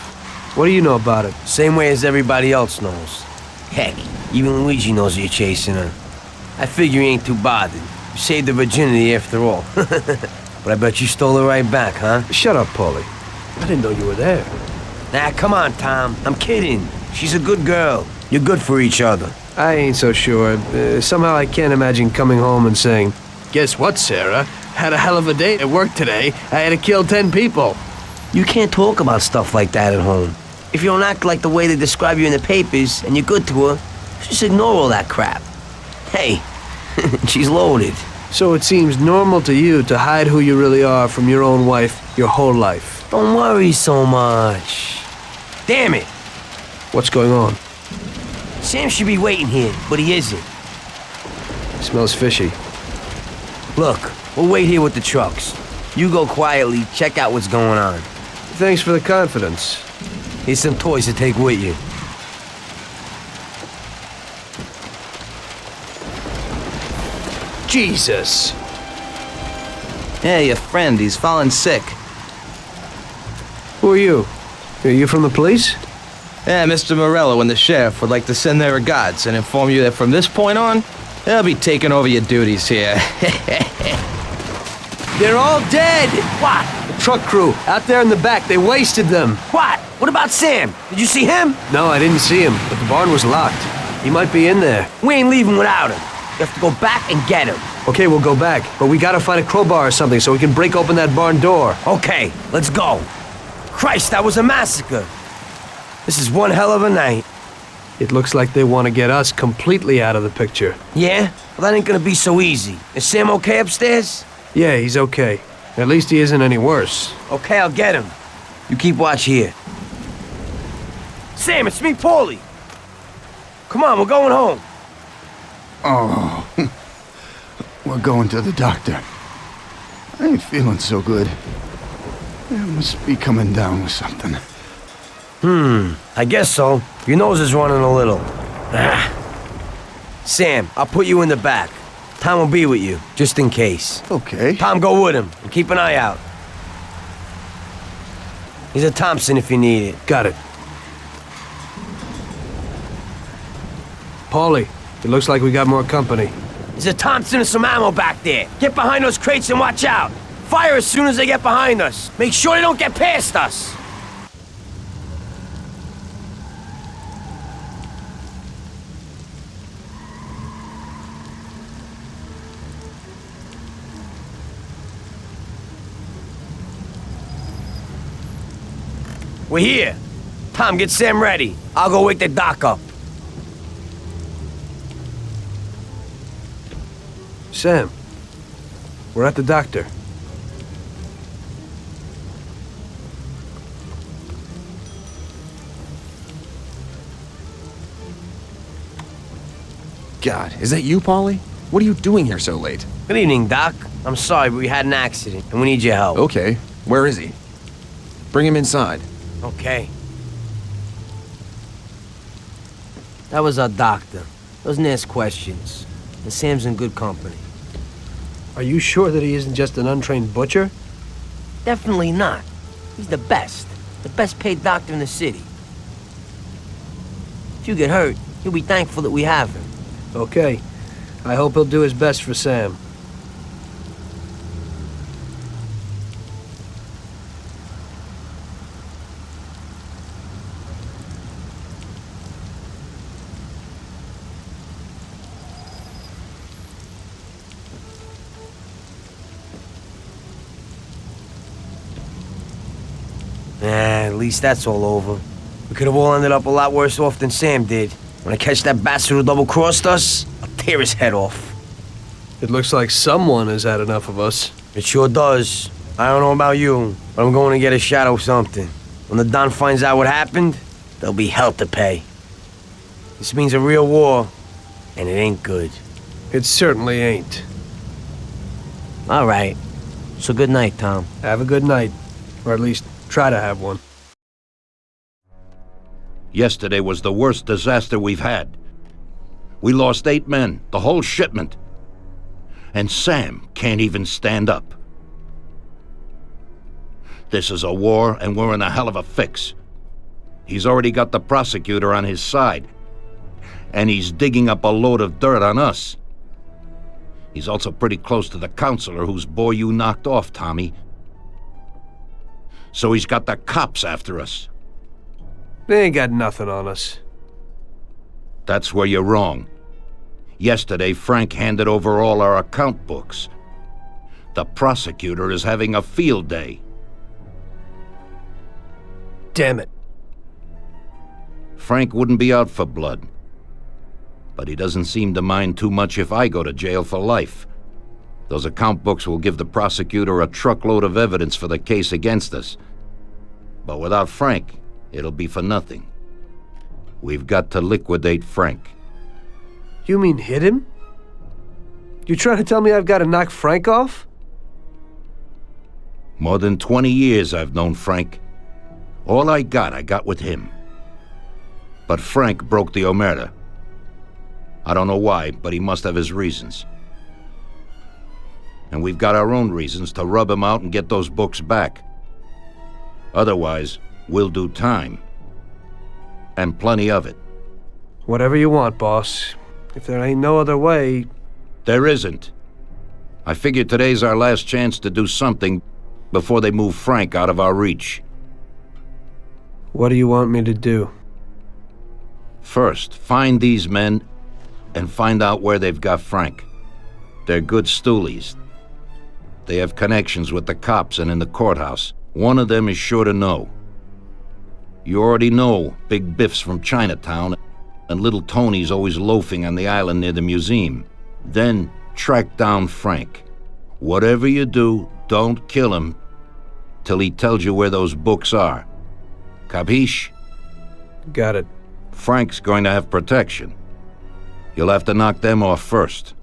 What do you know about it? Same way as everybody else knows. Heck, even Luigi knows you're chasing her. I figure you ain't too bothered. You saved her virginity after all. But I bet you stole her right back, huh? Shut up, Paulie. I didn't know you were there. Nah, come on, Tom. I'm kidding. She's a good girl. You're good for each other. I ain't so sure. Somehow I can't imagine coming home and saying, "Guess what, Sarah? Had a hell of a day at work today. I had to kill 10 people." You can't talk about stuff like that at home. If you don't act like the way they describe you in the papers and you're good to her, just ignore all that crap. Hey, she's loaded. So it seems normal to you to hide who you really are from your own wife your whole life. Don't worry so much. Damn it! What's going on? Sam should be waiting here, but he isn't. Smells fishy. Look, we'll wait here with the trucks. You go quietly, check out what's going on. Thanks for the confidence. Here's some toys to take with you. Jesus! Hey, your friend, he's fallen sick. Who are you? Are you from the police? Yeah, Mr. Morello and the sheriff would like to send their regards and inform you that from this point on, they'll be taking over your duties here. They're all dead! What? The truck crew, out there in the back, they wasted them. What? What about Sam? Did you see him? No, I didn't see him, but the barn was locked. He might be in there. We ain't leaving without him. You have to go back and get him. Okay, we'll go back, but we gotta find a crowbar or something so we can break open that barn door. Okay, let's go. Christ, that was a massacre. This is one hell of a night. It looks like they want to get us completely out of the picture. Yeah? Well, that ain't gonna be so easy. Is Sam okay upstairs? Yeah, he's okay. At least he isn't any worse. Okay, I'll get him. You keep watch here. Sam, it's me, Paulie. Come on, we're going home. Oh, we're going to the doctor. I ain't feeling so good. I must be coming down with something. I guess so. Your nose is running a little. Sam, I'll put you in the back. Tom will be with you, just in case. Okay. Tom, go with him, and keep an eye out. He's a Thompson if you need it. Got it. Paulie, it looks like we got more company. There's a Thompson and some ammo back there. Get behind those crates and watch out. Fire as soon as they get behind us. Make sure they don't get past us. We're here. Tom, get Sam ready. I'll go wake the doc up. Sam, we're at the doctor. God, is that you, Paulie? What are you doing here so late? Good evening, Doc. I'm sorry, but we had an accident, and we need your help. Okay, where is he? Bring him inside. Okay. That was our doctor. Doesn't ask questions. And Sam's in good company. Are you sure that he isn't just an untrained butcher? Definitely not. He's the best. The best paid doctor in the city. If you get hurt, you'll be thankful that we have him. Okay. I hope he'll do his best for Sam. At least that's all over. We could have all ended up a lot worse off than Sam did. When I catch that bastard who double-crossed us, I'll tear his head off. It looks like someone has had enough of us. It sure does. I don't know about you, but I'm going to get a shot of something. When the Don finds out what happened, there'll be hell to pay. This means a real war, and it ain't good. It certainly ain't. All right. So good night, Tom. Have a good night. Or at least try to have one. Yesterday was the worst disaster we've had. We lost 8 men, the whole shipment. And Sam can't even stand up. This is a war, and we're in a hell of a fix. He's already got the prosecutor on his side, and he's digging up a load of dirt on us. He's also pretty close to the counselor whose boy you knocked off, Tommy. So he's got the cops after us. They ain't got nothing on us. That's where you're wrong. Yesterday, Frank handed over all our account books. The prosecutor is having a field day. Damn it. Frank wouldn't be out for blood. But he doesn't seem to mind too much if I go to jail for life. Those account books will give the prosecutor a truckload of evidence for the case against us. But without Frank, it'll be for nothing. We've got to liquidate Frank. You mean hit him? You trying to tell me I've got to knock Frank off? More than 20 years I've known Frank. All I got with him. But Frank broke the omerta. I don't know why, but he must have his reasons. And we've got our own reasons to rub him out and get those books back. Otherwise, we'll do time. And plenty of it. Whatever you want, boss. If there ain't no other way... There isn't. I figure today's our last chance to do something before they move Frank out of our reach. What do you want me to do? First, find these men and find out where they've got Frank. They're good stoolies. They have connections with the cops and in the courthouse. One of them is sure to know. You already know Big Biff's from Chinatown, and Little Tony's always loafing on the island near the museum. Then track down Frank. Whatever you do, don't kill him till he tells you where those books are. Capiche? Got it. Frank's going to have protection. You'll have to knock them off first.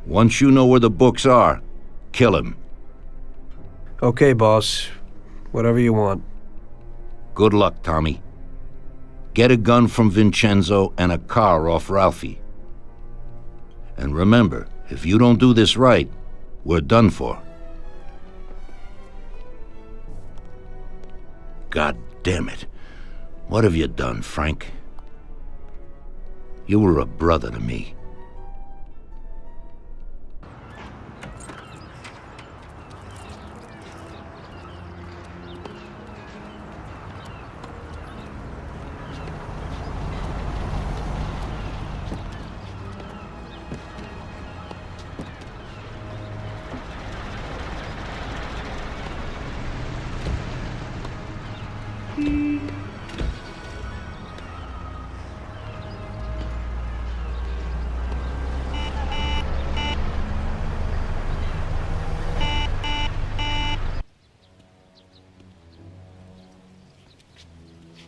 Once you know where the books are, kill him. Okay, boss. Whatever you want. Good luck, Tommy. Get a gun from Vincenzo and a car off Ralphie. And remember, if you don't do this right, we're done for. God damn it. What have you done, Frank? You were a brother to me.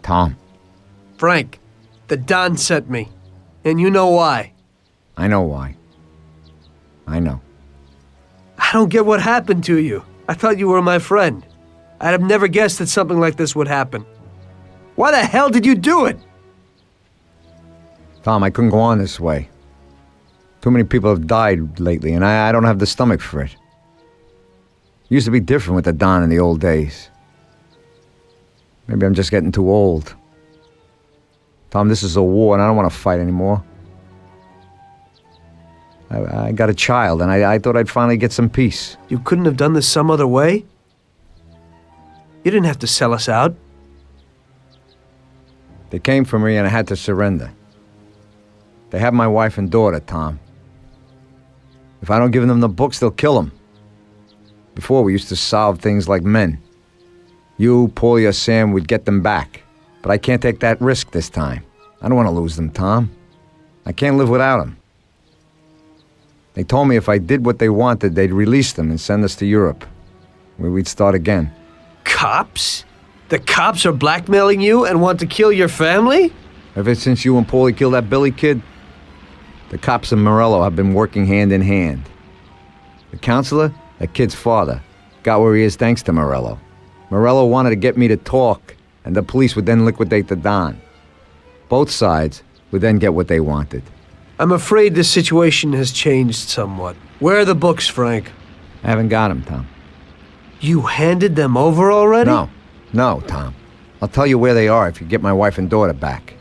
Tom. Frank, the Don sent me. And you know why. I know why. I know. I don't get what happened to you. I thought you were my friend. I'd have never guessed that something like this would happen. Why the hell did you do it? Tom, I couldn't go on this way. Too many people have died lately, and I don't have the stomach for it. It used to be different with the Don in the old days. Maybe I'm just getting too old. Tom, this is a war, and I don't want to fight anymore. I got a child, and I thought I'd finally get some peace. You couldn't have done this some other way? You didn't have to sell us out. They came for me, and I had to surrender. They have my wife and daughter, Tom. If I don't give them the books, they'll kill them. Before, we used to solve things like men. You, Paulie, or Sam would get them back. But I can't take that risk this time. I don't want to lose them, Tom. I can't live without them. They told me if I did what they wanted, they'd release them and send us to Europe, where we'd start again. Cops? The cops are blackmailing you and want to kill your family? Ever since you and Paulie killed that Billy kid, the cops and Morello have been working hand in hand. The counselor, that kid's father, got where he is thanks to Morello. Morello wanted to get me to talk, and the police would then liquidate the Don. Both sides would then get what they wanted. I'm afraid this situation has changed somewhat. Where are the books, Frank? I haven't got them, Tom. You handed them over already? No, Tom. I'll tell you where they are if you get my wife and daughter back.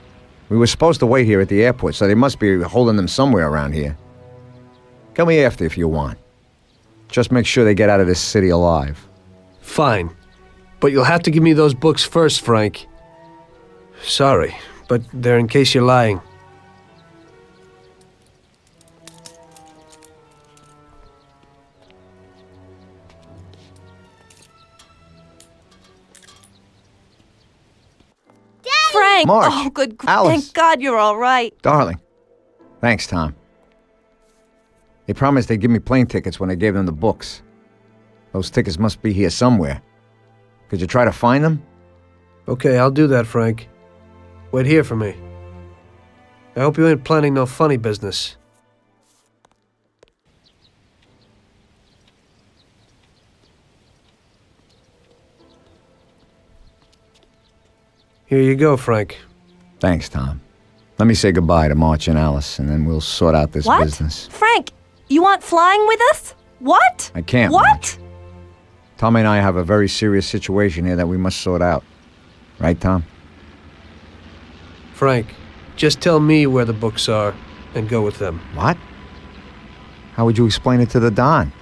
We were supposed to wait here at the airport, so they must be holding them somewhere around here. Come me after if you want. Just make sure they get out of this city alive. Fine. But you'll have to give me those books first, Frank. Sorry, but they're in case you're lying. Frank! Marge, oh, good. Alice. Thank God you're all right. Darling. Thanks, Tom. They promised they'd give me plane tickets when I gave them the books. Those tickets must be here somewhere. Could you try to find them? Okay, I'll do that, Frank. Wait here for me. I hope you ain't planning no funny business. Here you go, Frank. Thanks, Tom. Let me say goodbye to March and Alice, and then we'll sort out this What? business. Frank, you want flying with us? What? I can't, What? March. Tommy and I have a very serious situation here that we must sort out. Right, Tom? Frank, just tell me where the books are and go with them. What? How would you explain it to the Don?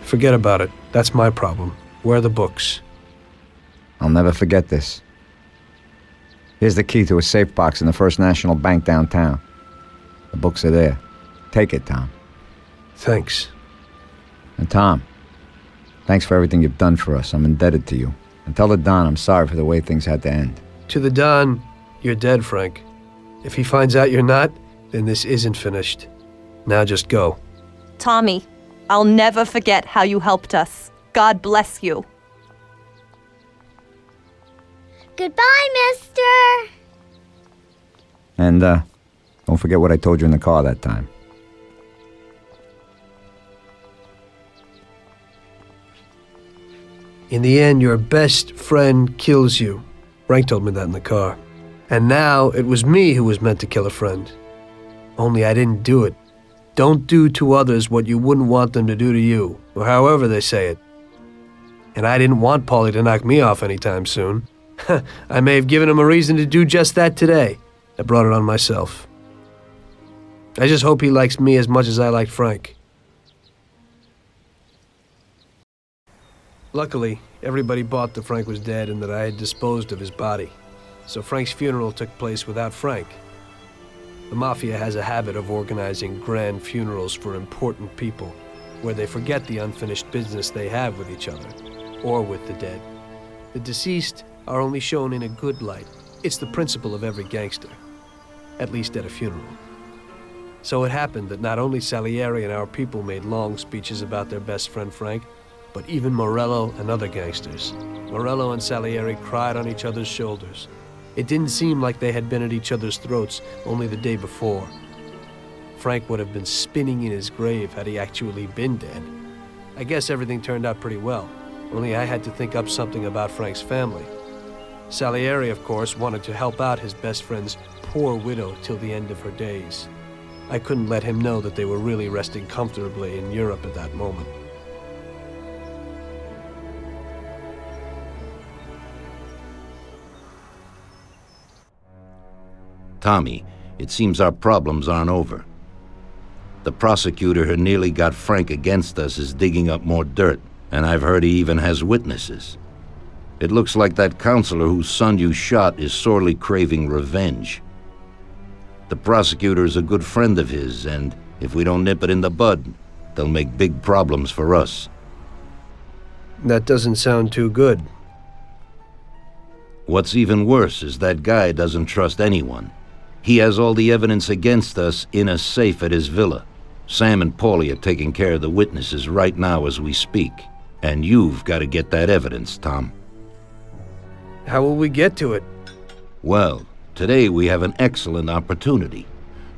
Forget about it. That's my problem. Where are the books? I'll never forget this. Here's the key to a safe box in the First National Bank downtown. The books are there. Take it, Tom. Thanks. And Tom, thanks for everything you've done for us. I'm indebted to you. And tell the Don I'm sorry for the way things had to end. To the Don, you're dead, Frank. If he finds out you're not, then this isn't finished. Now just go. Tommy, I'll never forget how you helped us. God bless you. Goodbye, mister! And, don't forget what I told you in the car that time. In the end, your best friend kills you. Frank told me that in the car. And now, it was me who was meant to kill a friend. Only I didn't do it. Don't do to others what you wouldn't want them to do to you, or however they say it. And I didn't want Paulie to knock me off anytime soon. I may have given him a reason to do just that today. I brought it on myself. I just hope he likes me as much as I liked Frank. Luckily, everybody bought that Frank was dead and that I had disposed of his body. So Frank's funeral took place without Frank. The Mafia has a habit of organizing grand funerals for important people, where they forget the unfinished business they have with each other, or with the dead. The deceased are only shown in a good light. It's the principle of every gangster, at least at a funeral. So it happened that not only Salieri and our people made long speeches about their best friend Frank, but even Morello and other gangsters. Morello and Salieri cried on each other's shoulders. It didn't seem like they had been at each other's throats only the day before. Frank would have been spinning in his grave had he actually been dead. I guess everything turned out pretty well, only I had to think up something about Frank's family. Salieri, of course, wanted to help out his best friend's poor widow till the end of her days. I couldn't let him know that they were really resting comfortably in Europe at that moment. Tommy, it seems our problems aren't over. The prosecutor who nearly got Frank against us is digging up more dirt, and I've heard he even has witnesses. It looks like that counselor whose son you shot is sorely craving revenge. The prosecutor is a good friend of his, and if we don't nip it in the bud, they'll make big problems for us. That doesn't sound too good. What's even worse is that guy doesn't trust anyone. He has all the evidence against us in a safe at his villa. Sam and Paulie are taking care of the witnesses right now as we speak. And you've got to get that evidence, Tom. How will we get to it? Well, today we have an excellent opportunity.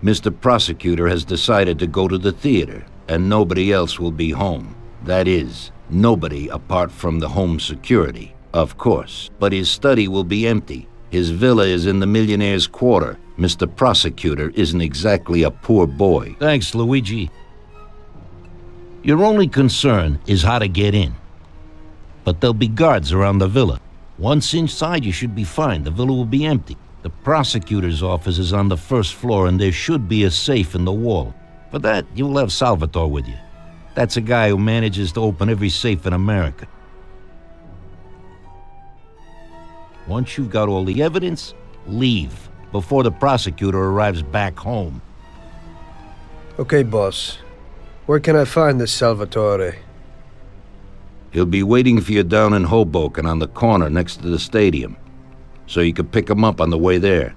Mr. Prosecutor has decided to go to the theater, and nobody else will be home. That is, nobody apart from the home security, of course. But his study will be empty. His villa is in the millionaire's quarter. Mr. Prosecutor isn't exactly a poor boy. Thanks, Luigi. Your only concern is how to get in. But there'll be guards around the villa. Once inside, you should be fine. The villa will be empty. The prosecutor's office is on the first floor, and there should be a safe in the wall. For that, you'll have Salvatore with you. That's a guy who manages to open every safe in America. Once you've got all the evidence, leave before the prosecutor arrives back home. Okay, boss. Where can I find this Salvatore? He'll be waiting for you down in Hoboken on the corner next to the stadium, so you can pick him up on the way there.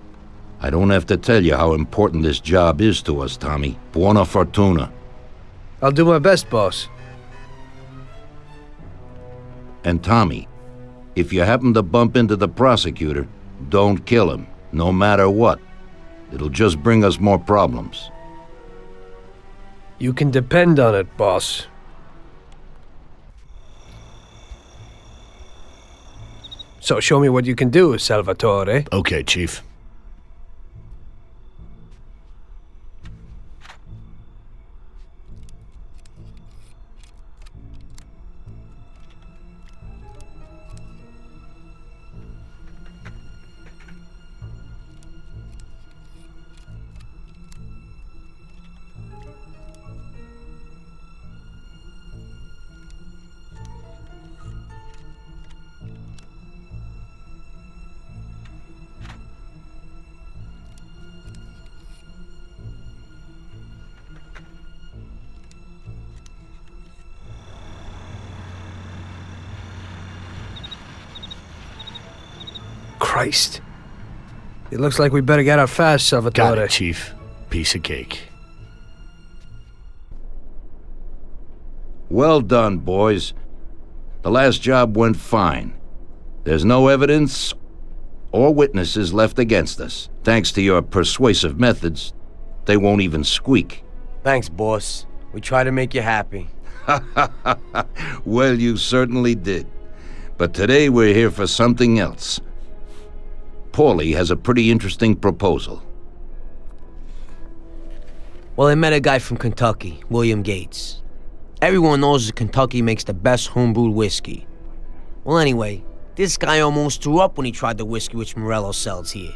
I don't have to tell you how important this job is to us, Tommy. Buona fortuna. I'll do my best, boss. And Tommy, if you happen to bump into the prosecutor, don't kill him, no matter what. It'll just bring us more problems. You can depend on it, boss. So show me what you can do, Salvatore. Okay, Chief. Christ. It looks like we better get out fast, Salvatore. Got it, Chief. Piece of cake. Well done, boys. The last job went fine. There's no evidence or witnesses left against us. Thanks to your persuasive methods, they won't even squeak. Thanks, boss. We try to make you happy. Well, you certainly did. But today we're here for something else. Paulie has a pretty interesting proposal. Well, I met a guy from Kentucky, William Gates. Everyone knows that Kentucky makes the best homebrewed whiskey. Well, anyway, this guy almost threw up when he tried the whiskey which Morello sells here.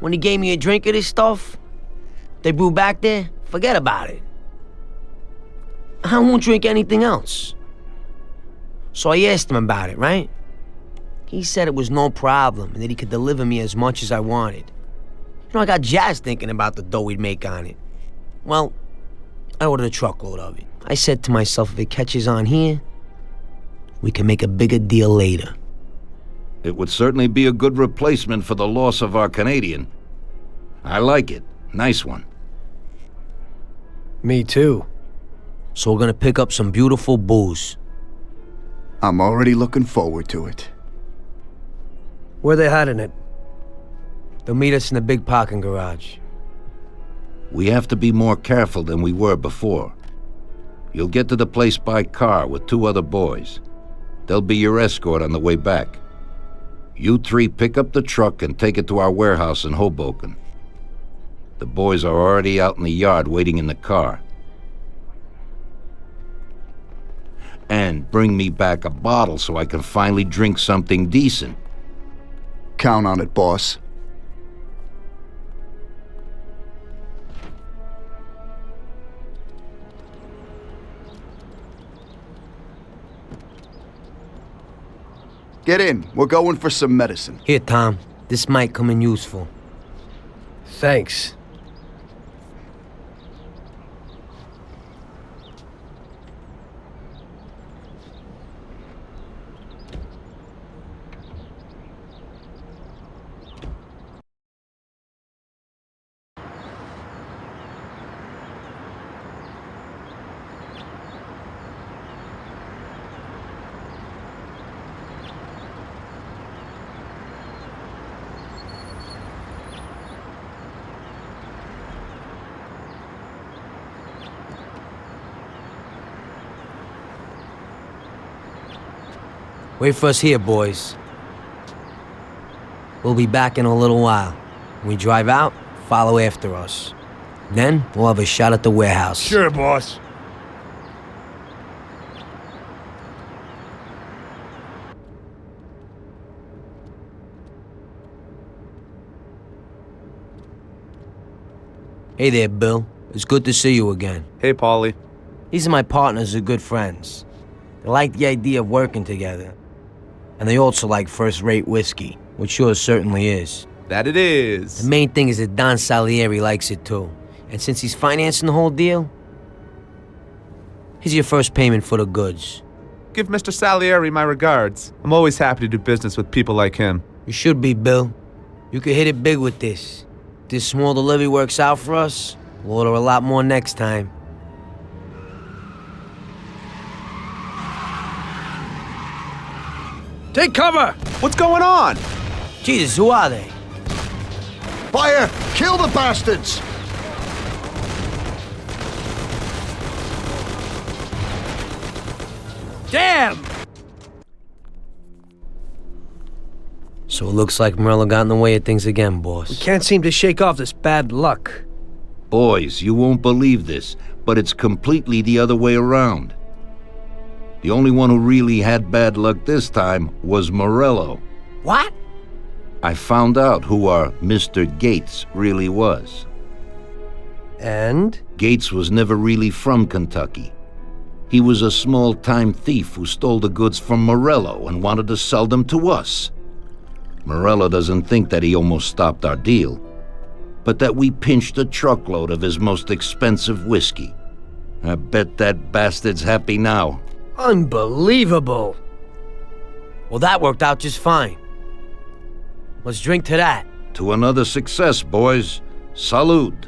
When he gave me a drink of this stuff, they brew back there, forget about it. I won't drink anything else. So I asked him about it, right? He said it was no problem and that he could deliver me as much as I wanted. You know, I got jazzed thinking about the dough we'd make on it. Well, I ordered a truckload of it. I said to myself, if it catches on here, we can make a bigger deal later. It would certainly be a good replacement for the loss of our Canadian. I like it. Nice one. Me too. So we're gonna pick up some beautiful booze. I'm already looking forward to it. Where they hiding it? They'll meet us in the big parking garage. We have to be more careful than we were before. You'll get to the place by car with 2 other boys. They'll be your escort on the way back. You 3 pick up the truck and take it to our warehouse in Hoboken. The boys are already out in the yard waiting in the car. And bring me back a bottle so I can finally drink something decent. Count on it, boss. Get in. We're going for some medicine. Here, Tom. This might come in useful. Thanks. Wait for us here, boys. We'll be back in a little while. When we drive out, follow after us. Then, we'll have a shot at the warehouse. Sure, boss. Hey there, Bill. It's good to see you again. Hey, Paulie. These are my partners who are good friends. They like the idea of working together. And they also like first-rate whiskey, which yours certainly is. That it is. The main thing is that Don Salieri likes it too. And since he's financing the whole deal, here's your first payment for the goods. Give Mr. Salieri my regards. I'm always happy to do business with people like him. You should be, Bill. You could hit it big with this. If this small delivery works out for us, we'll order a lot more next time. Take cover! What's going on? Jesus, who are they? Fire! Kill the bastards! Damn! So it looks like Morello got in the way of things again, boss. We can't seem to shake off this bad luck. Boys, you won't believe this, but it's completely the other way around. The only one who really had bad luck this time was Morello. What? I found out who our Mr. Gates really was. And? Gates was never really from Kentucky. He was a small-time thief who stole the goods from Morello and wanted to sell them to us. Morello doesn't think that he almost stopped our deal, but that we pinched a truckload of his most expensive whiskey. I bet that bastard's happy now. Unbelievable! Well, that worked out just fine. Let's drink to that. To another success, boys. Salud.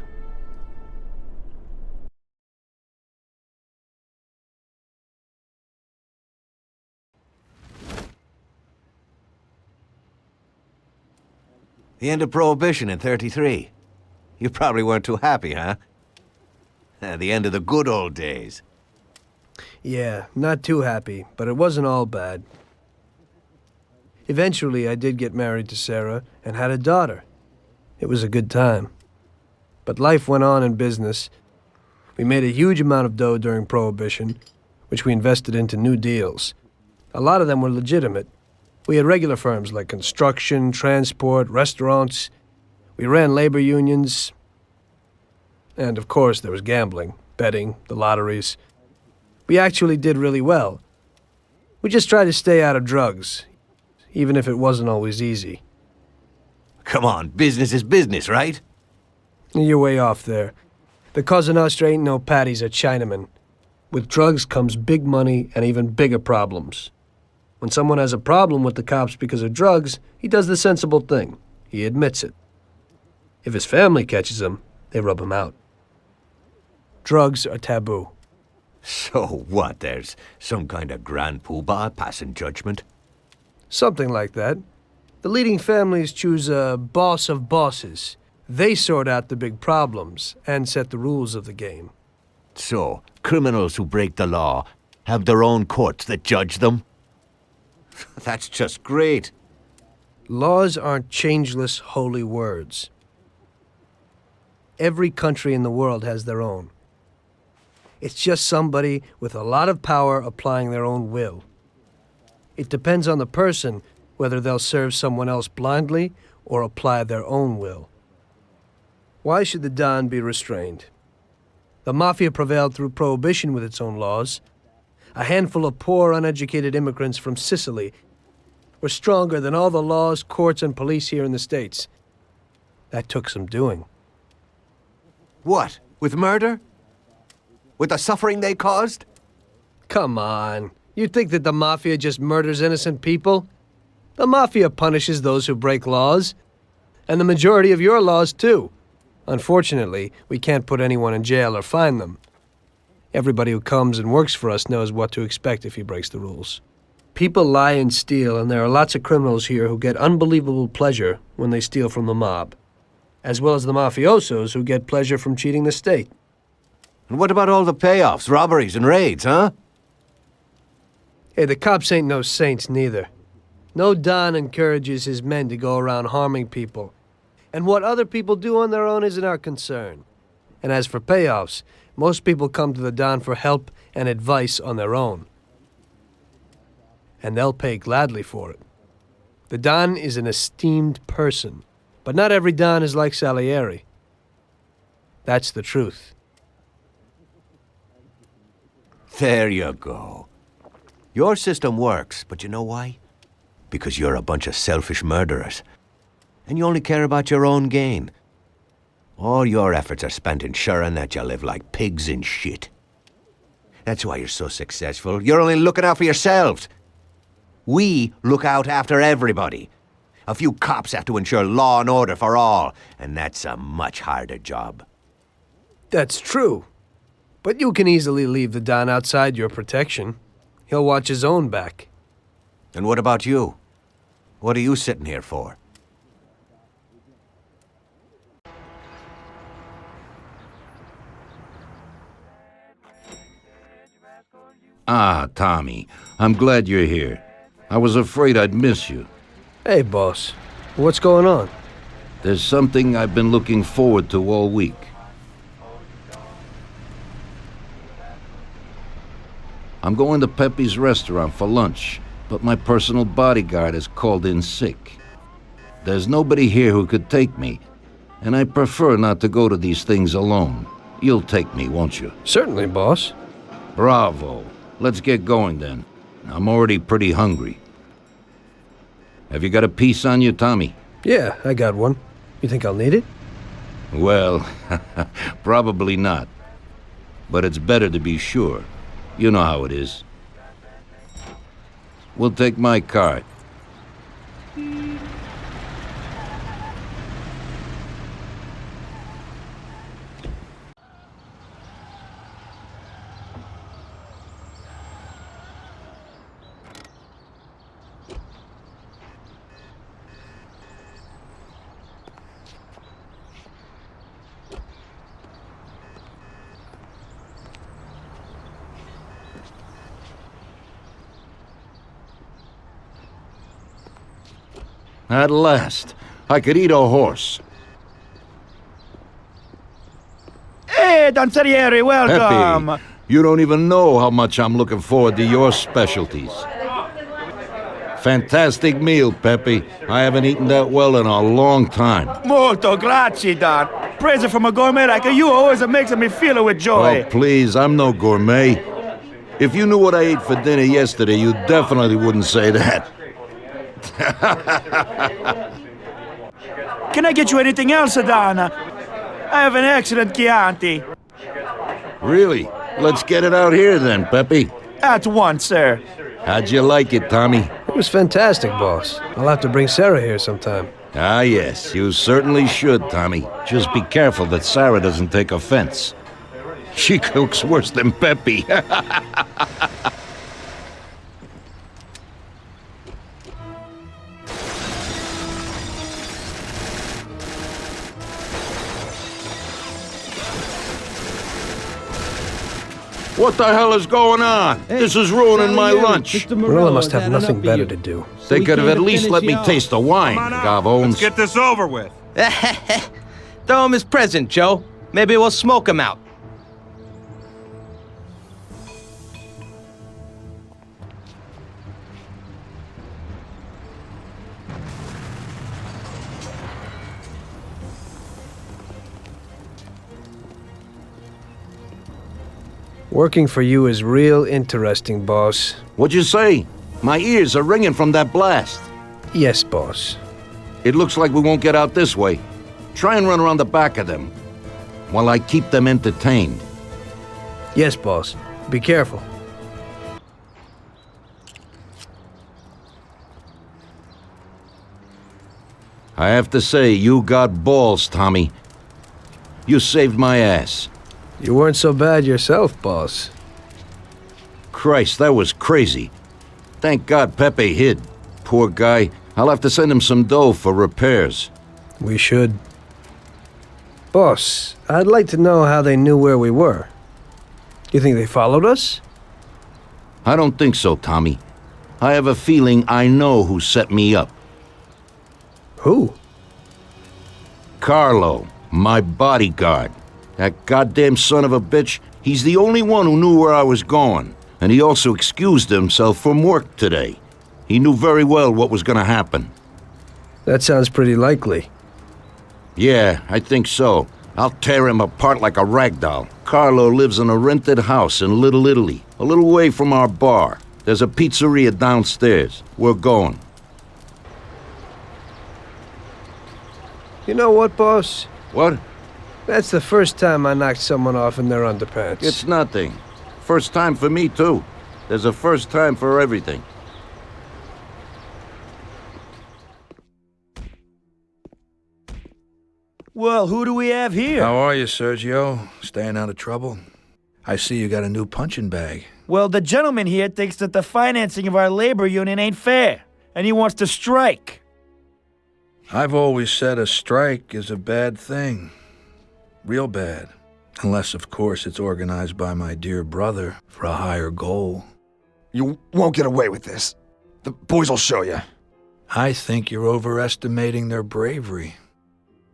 The end of Prohibition in '33. You probably weren't too happy, huh? The end of the good old days. Yeah, not too happy, but it wasn't all bad. Eventually, I did get married to Sarah and had a daughter. It was a good time. But life went on in business. We made a huge amount of dough during Prohibition, which we invested into new deals. A lot of them were legitimate. We had regular firms like construction, transport, restaurants. We ran labor unions. And of course, there was gambling, betting, the lotteries. We actually did really well. We just tried to stay out of drugs, even if it wasn't always easy. Come on, business is business, right? You're way off there. The Cosa Nostra ain't no patties or Chinamen. With drugs comes big money and even bigger problems. When someone has a problem with the cops because of drugs, he does the sensible thing. He admits it. If his family catches him, they rub him out. Drugs are taboo. So what, there's some kind of grand poobah passing judgment? Something like that. The leading families choose a boss of bosses. They sort out the big problems and set the rules of the game. So, criminals who break the law have their own courts that judge them? That's just great. Laws aren't changeless, holy words. Every country in the world has their own. It's just somebody with a lot of power applying their own will. It depends on the person whether they'll serve someone else blindly or apply their own will. Why should the Don be restrained? The Mafia prevailed through prohibition with its own laws. A handful of poor, uneducated immigrants from Sicily were stronger than all the laws, courts, and police here in the States. That took some doing. What? With murder? With the suffering they caused? Come on. You think that the Mafia just murders innocent people? The Mafia punishes those who break laws. And the majority of your laws, too. Unfortunately, we can't put anyone in jail or fine them. Everybody who comes and works for us knows what to expect if he breaks the rules. People lie and steal, and there are lots of criminals here who get unbelievable pleasure when they steal from the mob, as well as the mafiosos who get pleasure from cheating the state. And what about all the payoffs, robberies, and raids, huh? Hey, the cops ain't no saints, neither. No Don encourages his men to go around harming people. And what other people do on their own isn't our concern. And as for payoffs, most people come to the Don for help and advice on their own. And they'll pay gladly for it. The Don is an esteemed person, but not every Don is like Salieri. That's the truth. There you go. Your system works, but you know why? Because you're a bunch of selfish murderers. And you only care about your own gain. All your efforts are spent ensuring that you live like pigs in shit. That's why you're so successful. You're only looking out for yourselves. We look out after everybody. A few cops have to ensure law and order for all, and that's a much harder job. That's true. But you can easily leave the Don outside your protection. He'll watch his own back. And what about you? What are you sitting here for? Ah, Tommy, I'm glad you're here. I was afraid I'd miss you. Hey, boss. What's going on? There's something I've been looking forward to all week. I'm going to Pepe's restaurant for lunch, but my personal bodyguard is called in sick. There's nobody here who could take me, and I prefer not to go to these things alone. You'll take me, won't you? Certainly, boss. Bravo. Let's get going then. I'm already pretty hungry. Have you got a piece on you, Tommy? Yeah, I got one. You think I'll need it? Well, probably not. But it's better to be sure. You know how it is. We'll take my card. At last, I could eat a horse. Hey, Don Salieri, welcome! Pepe, you don't even know how much I'm looking forward to your specialties. Fantastic meal, Pepe. I haven't eaten that well in a long time. Molto grazie, Don. Praise from a gourmet like you always makes me feel with joy. Oh, please, I'm no gourmet. If you knew what I ate for dinner yesterday, you definitely wouldn't say that. Can I get you anything else, Don? I have an excellent Chianti. Really? Let's get it out here then, Pepe. At once, sir. How'd you like it, Tommy? It was fantastic, boss. I'll have to bring Sarah here sometime. Ah, yes, you certainly should, Tommy. Just be careful that Sarah doesn't take offense. She cooks worse than Pepe. What the hell is going on? This is ruining my lunch. Morello must have nothing better to do. They could have at least let me taste the wine, Gavones. Let's get this over with. Throw him his present, Joe. Maybe we'll smoke him out. Working for you is real interesting, boss. What'd you say? My ears are ringing from that blast. Yes, boss. It looks like we won't get out this way. Try and run around the back of them, while I keep them entertained. Yes, boss. Be careful. I have to say, you got balls, Tommy. You saved my ass. You weren't so bad yourself, boss. Christ, that was crazy. Thank God Pepe hid. Poor guy. I'll have to send him some dough for repairs. We should. Boss, I'd like to know how they knew where we were. You think they followed us? I don't think so, Tommy. I have a feeling I know who set me up. Who? Carlo, my bodyguard. That goddamn son of a bitch, he's the only one who knew where I was going. And he also excused himself from work today. He knew very well what was gonna happen. That sounds pretty likely. Yeah, I think so. I'll tear him apart like a rag doll. Carlo lives in a rented house in Little Italy, a little way from our bar. There's a pizzeria downstairs. We're going. You know what, boss? What? That's the first time I knocked someone off in their underpants. It's nothing. First time for me, too. There's a first time for everything. Well, who do we have here? How are you, Sergio? Staying out of trouble? I see you got a new punching bag. Well, the gentleman here thinks that the financing of our labor union ain't fair, and he wants to strike. I've always said a strike is a bad thing. Real bad. Unless, of course, it's organized by my dear brother for a higher goal. You won't get away with this. The boys will show you. I think you're overestimating their bravery.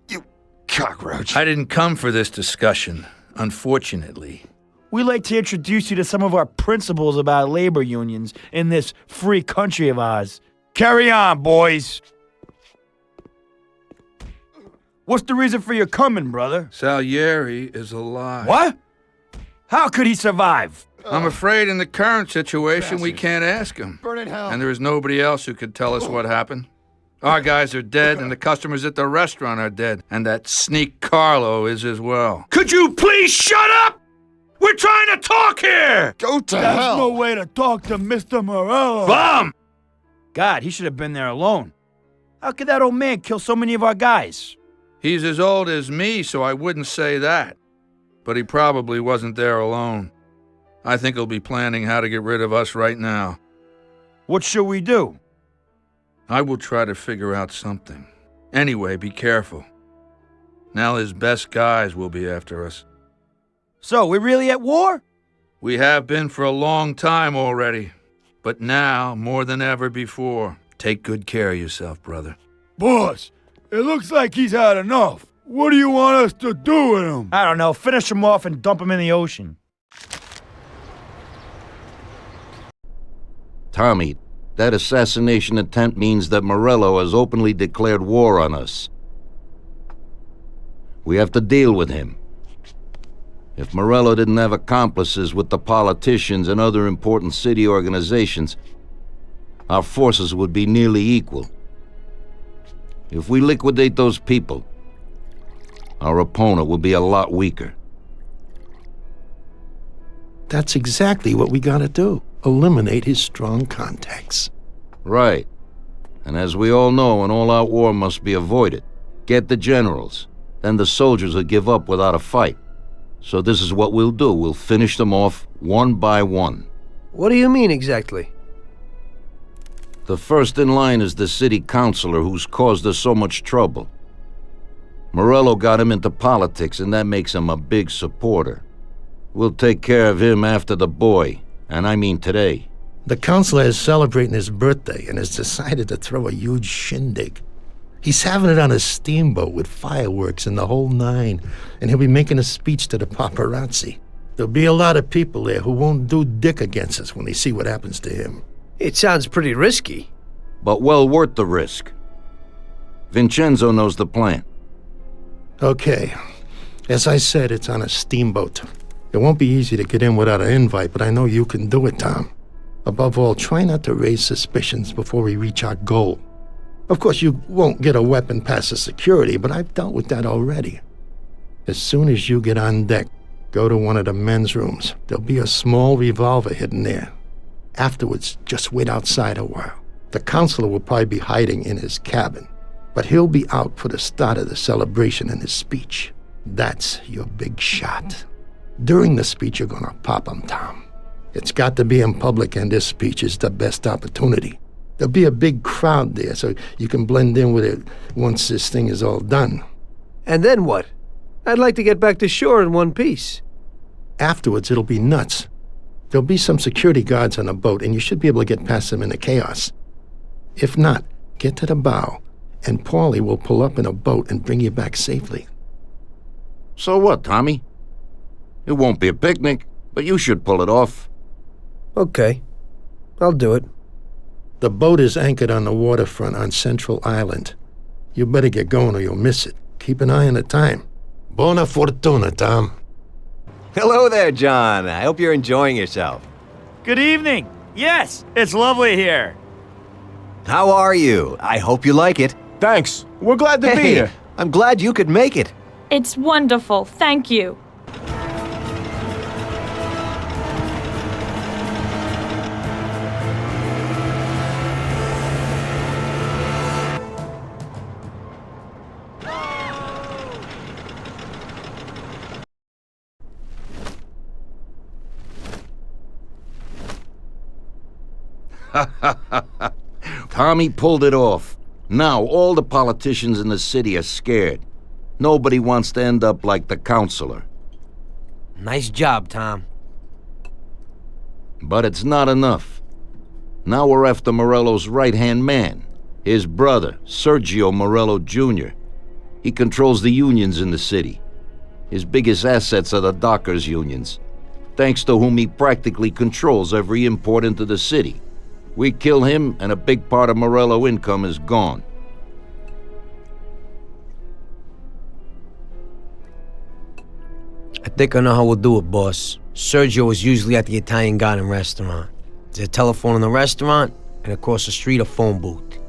You cockroach. I didn't come for this discussion, unfortunately. We'd like to introduce you to some of our principles about labor unions in this free country of ours. Carry on, boys. What's the reason for your coming, brother? Salieri is alive. What? How could he survive? I'm afraid in the current situation we can't ask him. Burn in hell. And there is nobody else who could tell us what happened. Our guys are dead, and the customers at the restaurant are dead. And that sneak Carlo is as well. Could you please shut up? We're trying to talk here! Go to hell. There's no way to talk to Mr. Morello. Bum! God, he should have been there alone. How could that old man kill so many of our guys? He's as old as me, so I wouldn't say that. But he probably wasn't there alone. I think he'll be planning how to get rid of us right now. What should we do? I will try to figure out something. Anyway, be careful. Now his best guys will be after us. So, we're really at war? We have been for a long time already. But now, more than ever before, take good care of yourself, brother. Boss, it looks like he's had enough. What do you want us to do with him? I don't know. Finish him off and dump him in the ocean. Tommy, that assassination attempt means that Morello has openly declared war on us. We have to deal with him. If Morello didn't have accomplices with the politicians and other important city organizations, our forces would be nearly equal. If we liquidate those people, our opponent will be a lot weaker. That's exactly what we gotta do. Eliminate his strong contacts. Right. And as we all know, an all-out war must be avoided. Get the generals. Then the soldiers will give up without a fight. So this is what we'll do. We'll finish them off one by one. What do you mean exactly? The first in line is the city councilor who's caused us so much trouble. Morello got him into politics, and that makes him a big supporter. We'll take care of him after the boy, and I mean today. The counselor is celebrating his birthday and has decided to throw a huge shindig. He's having it on a steamboat with fireworks and the whole nine, and he'll be making a speech to the paparazzi. There'll be a lot of people there who won't do dick against us when they see what happens to him. It sounds pretty risky. But well worth the risk. Vincenzo knows the plan. Okay. As I said, it's on a steamboat. It won't be easy to get in without an invite, but I know you can do it, Tom. Above all, try not to raise suspicions before we reach our goal. Of course, you won't get a weapon past the security, but I've dealt with that already. As soon as you get on deck, go to one of the men's rooms. There'll be a small revolver hidden there. Afterwards, just wait outside a while. The counselor will probably be hiding in his cabin, but he'll be out for the start of the celebration and his speech. That's your big shot. During the speech, you're gonna pop him, Tom. It's got to be in public, and this speech is the best opportunity. There'll be a big crowd there, so you can blend in with it once this thing is all done. And then what? I'd like to get back to shore in one piece. Afterwards, it'll be nuts. There'll be some security guards on the boat, and you should be able to get past them in the chaos. If not, get to the bow, and Paulie will pull up in a boat and bring you back safely. So what, Tommy? It won't be a picnic, but you should pull it off. Okay. I'll do it. The boat is anchored on the waterfront on Central Island. You better get going or you'll miss it. Keep an eye on the time. Buona fortuna, Tom. Hello there, John. I hope you're enjoying yourself. Good evening. Yes, it's lovely here. How are you? I hope you like it. Thanks. We're glad to be here. I'm glad you could make it. It's wonderful, thank you. Tommy pulled it off. Now all the politicians in the city are scared. Nobody wants to end up like the counselor. Nice job, Tom. But it's not enough. Now we're after Morello's right-hand man, his brother, Sergio Morello Jr. He controls the unions in the city. His biggest assets are the dockers' unions, thanks to whom he practically controls every import into the city. We kill him, and a big part of Morello income is gone. I think I know how we'll do it, boss. Sergio is usually at the Italian Garden restaurant. There's a telephone in the restaurant, and across the street a phone booth.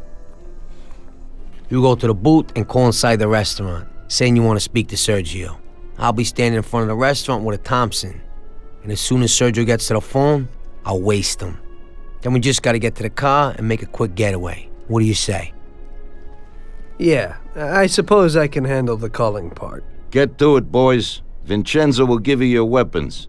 You go to the booth and call inside the restaurant, saying you want to speak to Sergio. I'll be standing in front of the restaurant with a Thompson, and as soon as Sergio gets to the phone, I'll waste him. Then we just gotta get to the car and make a quick getaway. What do you say? Yeah, I suppose I can handle the calling part. Get to it, boys. Vincenzo will give you your weapons.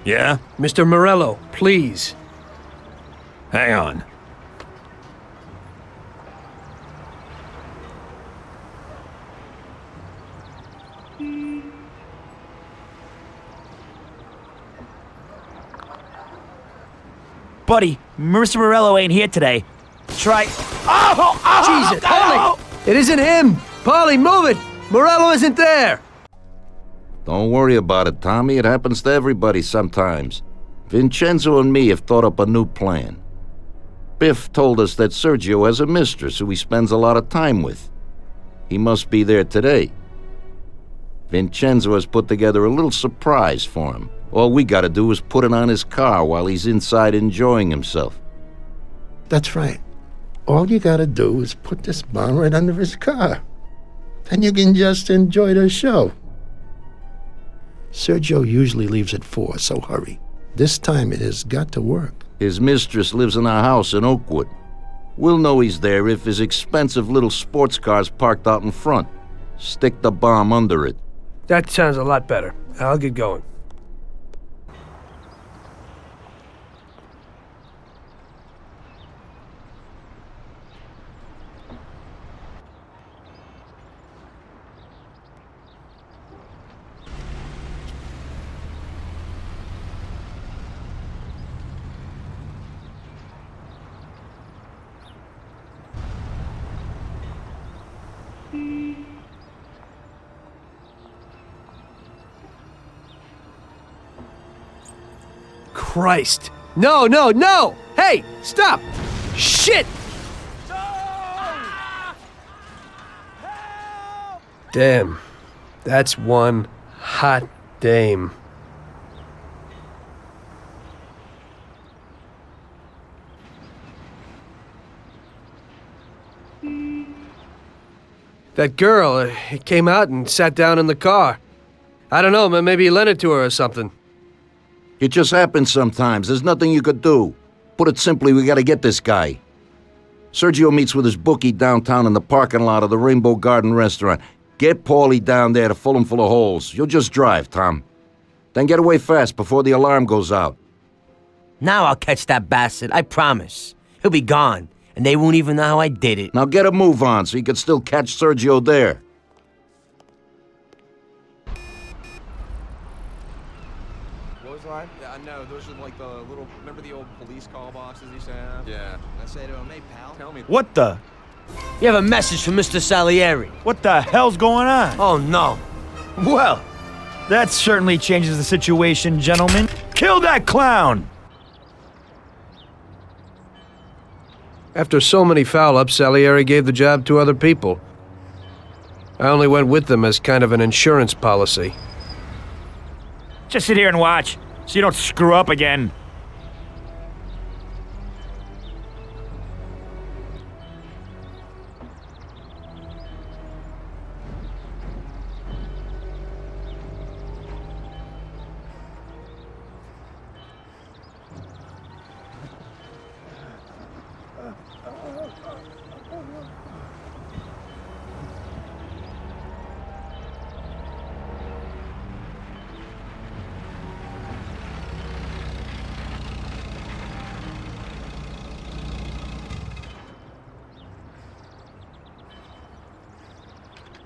Yeah? Mr. Morello, please. Hang on. Buddy, Mr. Morello ain't here today. Try... Jesus, Paulie! It isn't him! Paulie, move it! Morello isn't there! Don't worry about it, Tommy. It happens to everybody sometimes. Vincenzo and me have thought up a new plan. Biff told us that Sergio has a mistress who he spends a lot of time with. He must be there today. Vincenzo has put together a little surprise for him. All we gotta do is put it on his car while he's inside enjoying himself. That's right. All you gotta do is put this bomb right under his car. Then you can just enjoy the show. Sergio usually leaves at 4, so hurry. This time it has got to work. His mistress lives in our house in Oakwood. We'll know he's there if his expensive little sports car's parked out in front. Stick the bomb under it. That sounds a lot better. I'll get going. Christ. No, no, no! Hey, stop! Shit! Damn. That's one hot dame. That girl came out and sat down in the car. I don't know, maybe you lent it to her or something. It just happens sometimes. There's nothing you could do. Put it simply, we gotta get this guy. Sergio meets with his bookie downtown in the parking lot of the Rainbow Garden restaurant. Get Paulie down there to fill him full of holes. You'll just drive, Tom. Then get away fast before the alarm goes out. Now I'll catch that bastard, I promise. He'll be gone, and they won't even know how I did it. Now get a move on so you can still catch Sergio there. Yeah, I know. Those are like the little. Remember the old police call boxes you used to have? Yeah. I say to him, hey, pal. Tell me. What the? You have a message from Mr. Salieri. What the hell's going on? Oh, no. Well, that certainly changes the situation, gentlemen. Kill that clown! After so many foul-ups, Salieri gave the job to other people. I only went with them as kind of an insurance policy. Just sit here and watch, so you don't screw up again.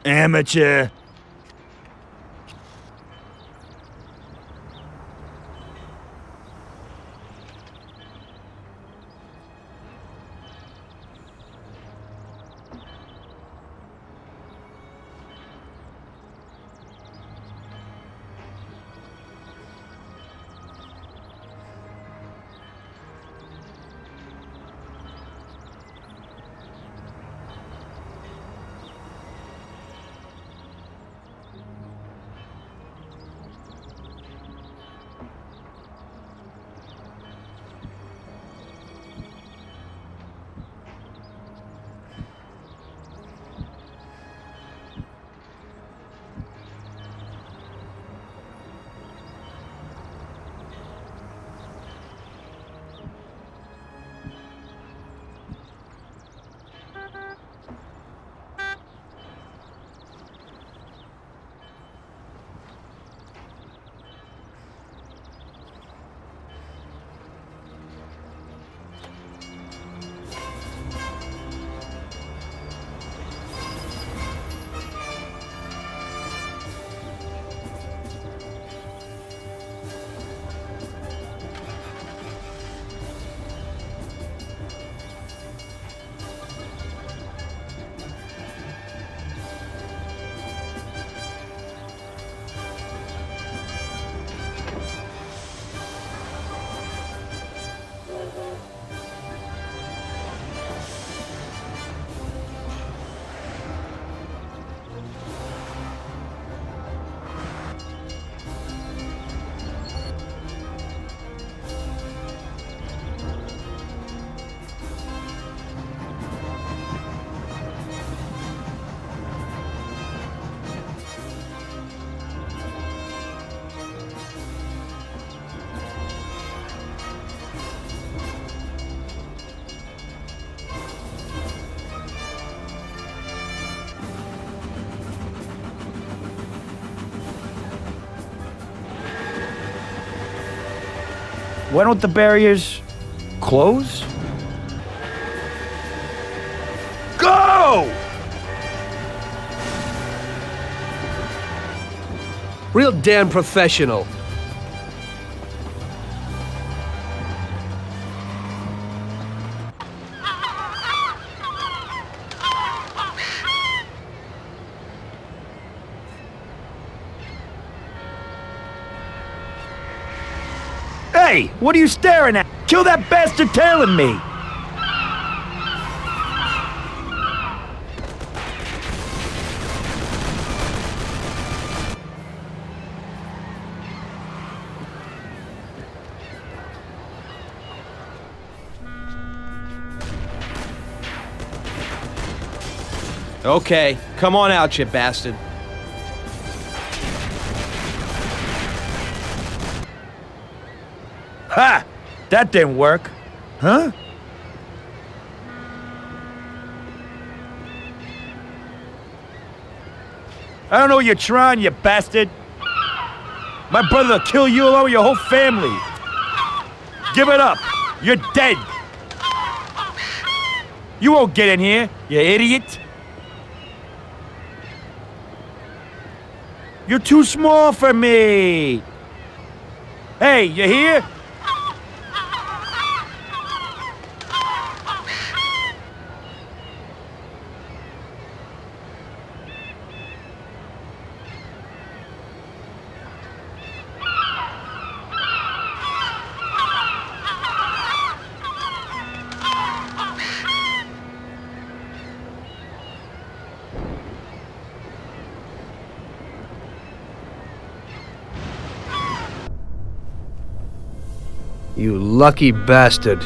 Amateur. Why don't the barriers close? Go! Real damn professional. Hey, what are you staring at? Kill that bastard tailing me! Okay, come on out, you bastard. Ha! That didn't work. Huh? I don't know what you're trying, you bastard. My brother will kill you along with your whole family. Give it up. You're dead. You won't get in here, you idiot. You're too small for me. Hey, you here? You lucky bastard.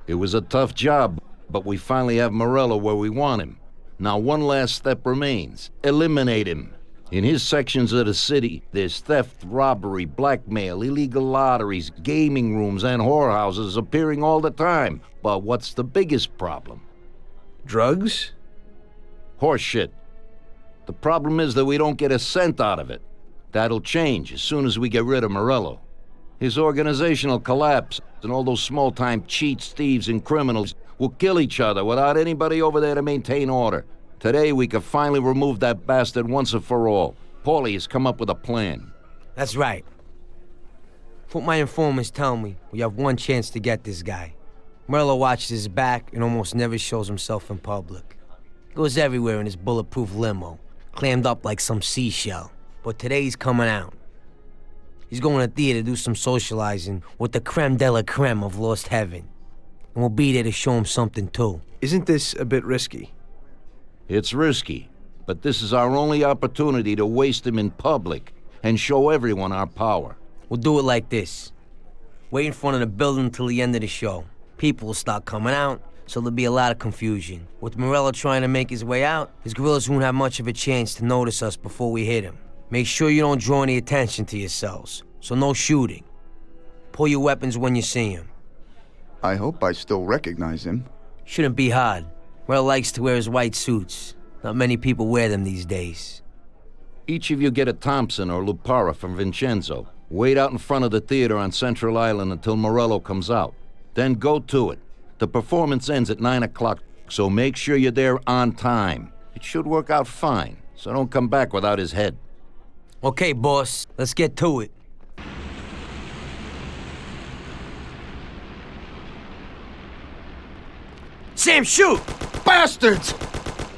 It was a tough job, but we finally have Morello where we want him. Now one last step remains. Eliminate him. In his sections of the city, there's theft, robbery, blackmail, illegal lotteries, gaming rooms, and whorehouses appearing all the time. But what's the biggest problem? Drugs? Horseshit. The problem is that we don't get a cent out of it. That'll change as soon as we get rid of Morello. His organization will collapse, and all those small-time cheats, thieves, and criminals will kill each other without anybody over there to maintain order. Today, we can finally remove that bastard once and for all. Paulie has come up with a plan. That's right. What my informants tell me, we have one chance to get this guy. Morello watches his back and almost never shows himself in public. Goes everywhere in his bulletproof limo, clammed up like some seashell. But today he's coming out. He's going to theater to do some socializing with the creme de la creme of Lost Heaven. And we'll be there to show him something too. Isn't this a bit risky? It's risky, but this is our only opportunity to waste him in public and show everyone our power. We'll do it like this. Wait in front of the building until the end of the show. People will start coming out, so there'll be a lot of confusion. With Morello trying to make his way out, his guerrillas won't have much of a chance to notice us before we hit him. Make sure you don't draw any attention to yourselves, so no shooting. Pull your weapons when you see him. I hope I still recognize him. Shouldn't be hard. Morello likes to wear his white suits. Not many people wear them these days. Each of you get a Thompson or Lupara from Vincenzo. Wait out in front of the theater on Central Island until Morello comes out. Then go to it. The performance ends at 9 o'clock, so make sure you're there on time. It should work out fine, so don't come back without his head. Okay, boss. Let's get to it. Sam, shoot! Bastards!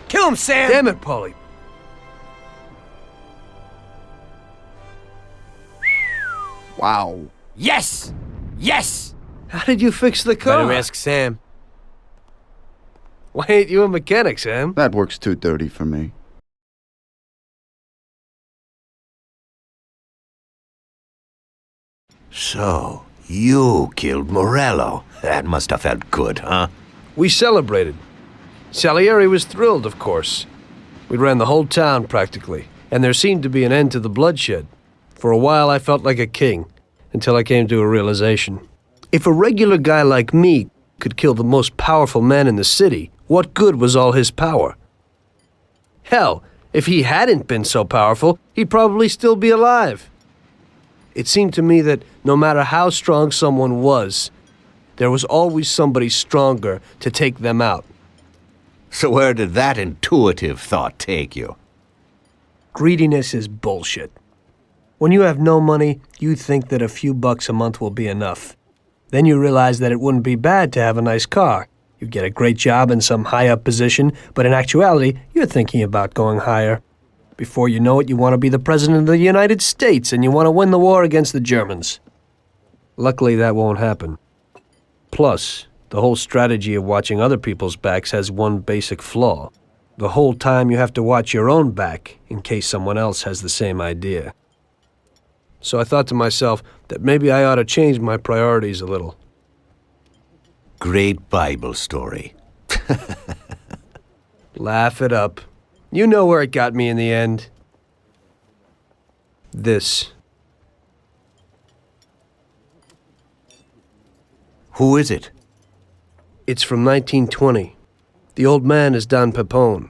Kill him, Sam! Damn it, Paulie. Wow. Yes! Yes! How did you fix the car? Better ask Sam. Why ain't you a mechanic, Sam? That works too dirty for me. So, you killed Morello. That must have felt good, huh? We celebrated. Salieri was thrilled, of course. We ran the whole town, practically, and there seemed to be an end to the bloodshed. For a while, I felt like a king, until I came to a realization. If a regular guy like me could kill the most powerful man in the city, what good was all his power? Hell, If he hadn't been so powerful, he'd probably still be alive. It seemed to me that no matter how strong someone was, there was always somebody stronger to take them out. So where did that intuitive thought take you? Greediness is bullshit. When you have no money, you think that a few bucks a month will be enough. Then you realize that it wouldn't be bad to have a nice car. You get a great job in some high-up position, but in actuality, you're thinking about going higher. Before you know it, you want to be the President of the United States, and you want to win the war against the Germans. Luckily, that won't happen. Plus, the whole strategy of watching other people's backs has one basic flaw. The whole time you have to watch your own back in case someone else has the same idea. So I thought to myself that maybe I ought to change my priorities a little. Great Bible story. Laugh it up. You know where it got me in the end. This. Who is it? It's from 1920. The old man is Don Pepone.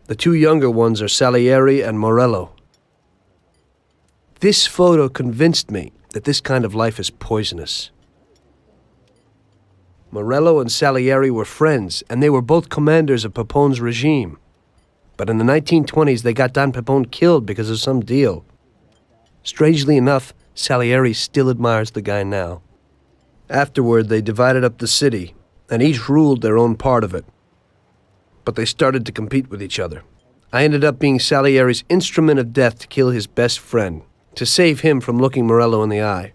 The two younger ones are Salieri and Morello. This photo convinced me that this kind of life is poisonous. Morello and Salieri were friends, and they were both commanders of Pepone's regime. But in the 1920s, they got Don Pepone killed because of some deal. Strangely enough, Salieri still admires the guy now. Afterward, they divided up the city, and each ruled their own part of it. But they started to compete with each other. I ended up being Salieri's instrument of death to kill his best friend, to save him from looking Morello in the eye.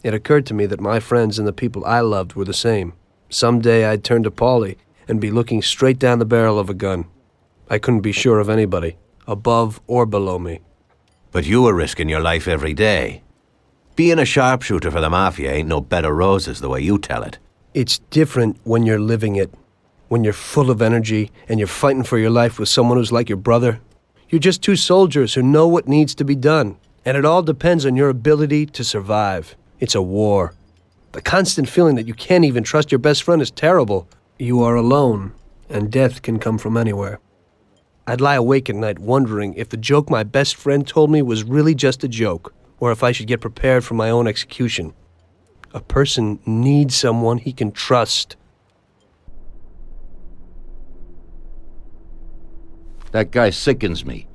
It occurred to me that my friends and the people I loved were the same. Someday I'd turn to Paulie and be looking straight down the barrel of a gun. I couldn't be sure of anybody, above or below me. But you were risking your life every day. Being a sharpshooter for the Mafia ain't no bed of roses the way you tell it. It's different when you're living it. When you're full of energy and you're fighting for your life with someone who's like your brother. You're just two soldiers who know what needs to be done. And it all depends on your ability to survive. It's a war. The constant feeling that you can't even trust your best friend is terrible. You are alone, and death can come from anywhere. I'd lie awake at night wondering if the joke my best friend told me was really just a joke, or if I should get prepared for my own execution. A person needs someone he can trust. That guy sickens me.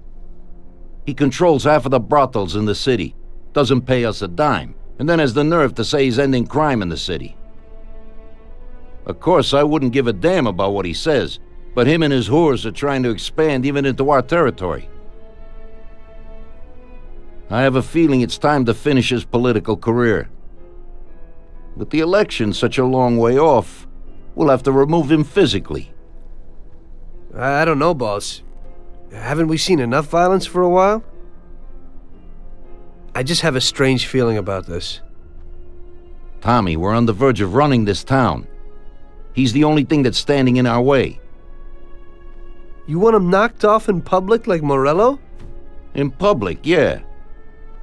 He controls half of the brothels in the city, doesn't pay us a dime, and then has the nerve to say he's ending crime in the city. Of course, I wouldn't give a damn about what he says, but him and his whores are trying to expand even into our territory. I have a feeling it's time to finish his political career. With the election such a long way off, we'll have to remove him physically. I don't know, boss. Haven't we seen enough violence for a while? I just have a strange feeling about this. Tommy, we're on the verge of running this town. He's the only thing that's standing in our way. You want him knocked off in public like Morello? In public, yeah.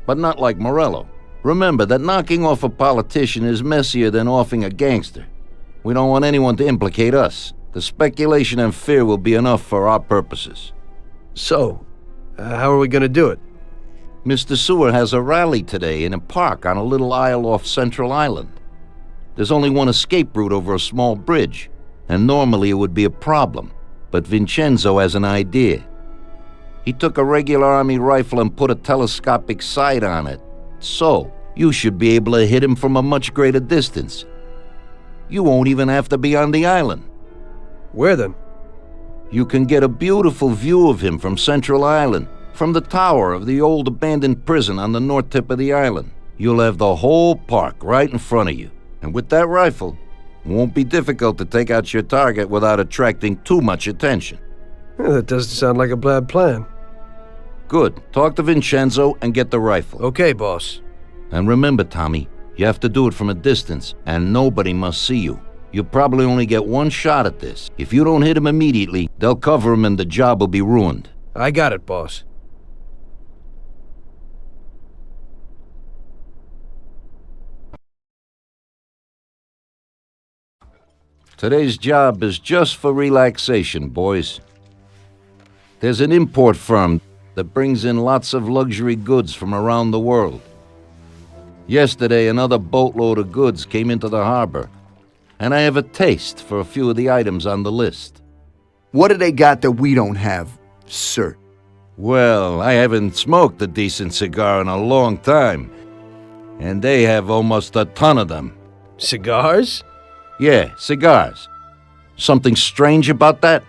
But not like Morello. Remember that knocking off a politician is messier than offing a gangster. We don't want anyone to implicate us. The speculation and fear will be enough for our purposes. So, how are we gonna do it? Mr. Sewer has a rally today in a park on a little isle off Central Island. There's only one escape route over a small bridge, and normally it would be a problem, but Vincenzo has an idea. He took a regular army rifle and put a telescopic sight on it, so you should be able to hit him from a much greater distance. You won't even have to be on the island. Where then? You can get a beautiful view of him from Central Island, from the tower of the old abandoned prison on the north tip of the island. You'll have the whole park right in front of you. And with that rifle, it won't be difficult to take out your target without attracting too much attention. That doesn't sound like a bad plan. Good. Talk to Vincenzo and get the rifle. Okay, boss. And remember, Tommy, you have to do it from a distance, and nobody must see you. You'll probably only get one shot at this. If you don't hit him immediately, they'll cover him and the job will be ruined. I got it, boss. Today's job is just for relaxation, boys. There's an import firm that brings in lots of luxury goods from around the world. Yesterday, another boatload of goods came into the harbor, and I have a taste for a few of the items on the list. What do they got that we don't have, sir? Well, I haven't smoked a decent cigar in a long time, and they have almost a ton of them. Cigars? Yeah, cigars. Something strange about that?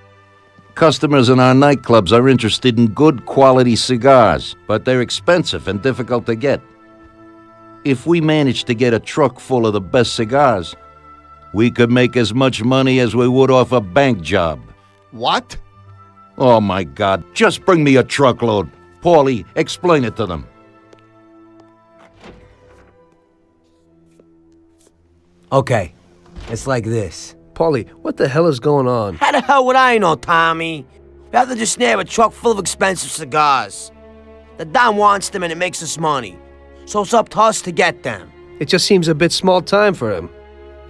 Customers in our nightclubs are interested in good quality cigars, but they're expensive and difficult to get. If we manage to get a truck full of the best cigars, we could make as much money as we would off a bank job. What? Oh my God, just bring me a truckload. Paulie, explain it to them. Okay, it's like this. Paulie, what the hell is going on? How the hell would I know, Tommy? You have to just nab a truck full of expensive cigars. The Don wants them and it makes us money. So it's up to us to get them. It just seems a bit small time for him.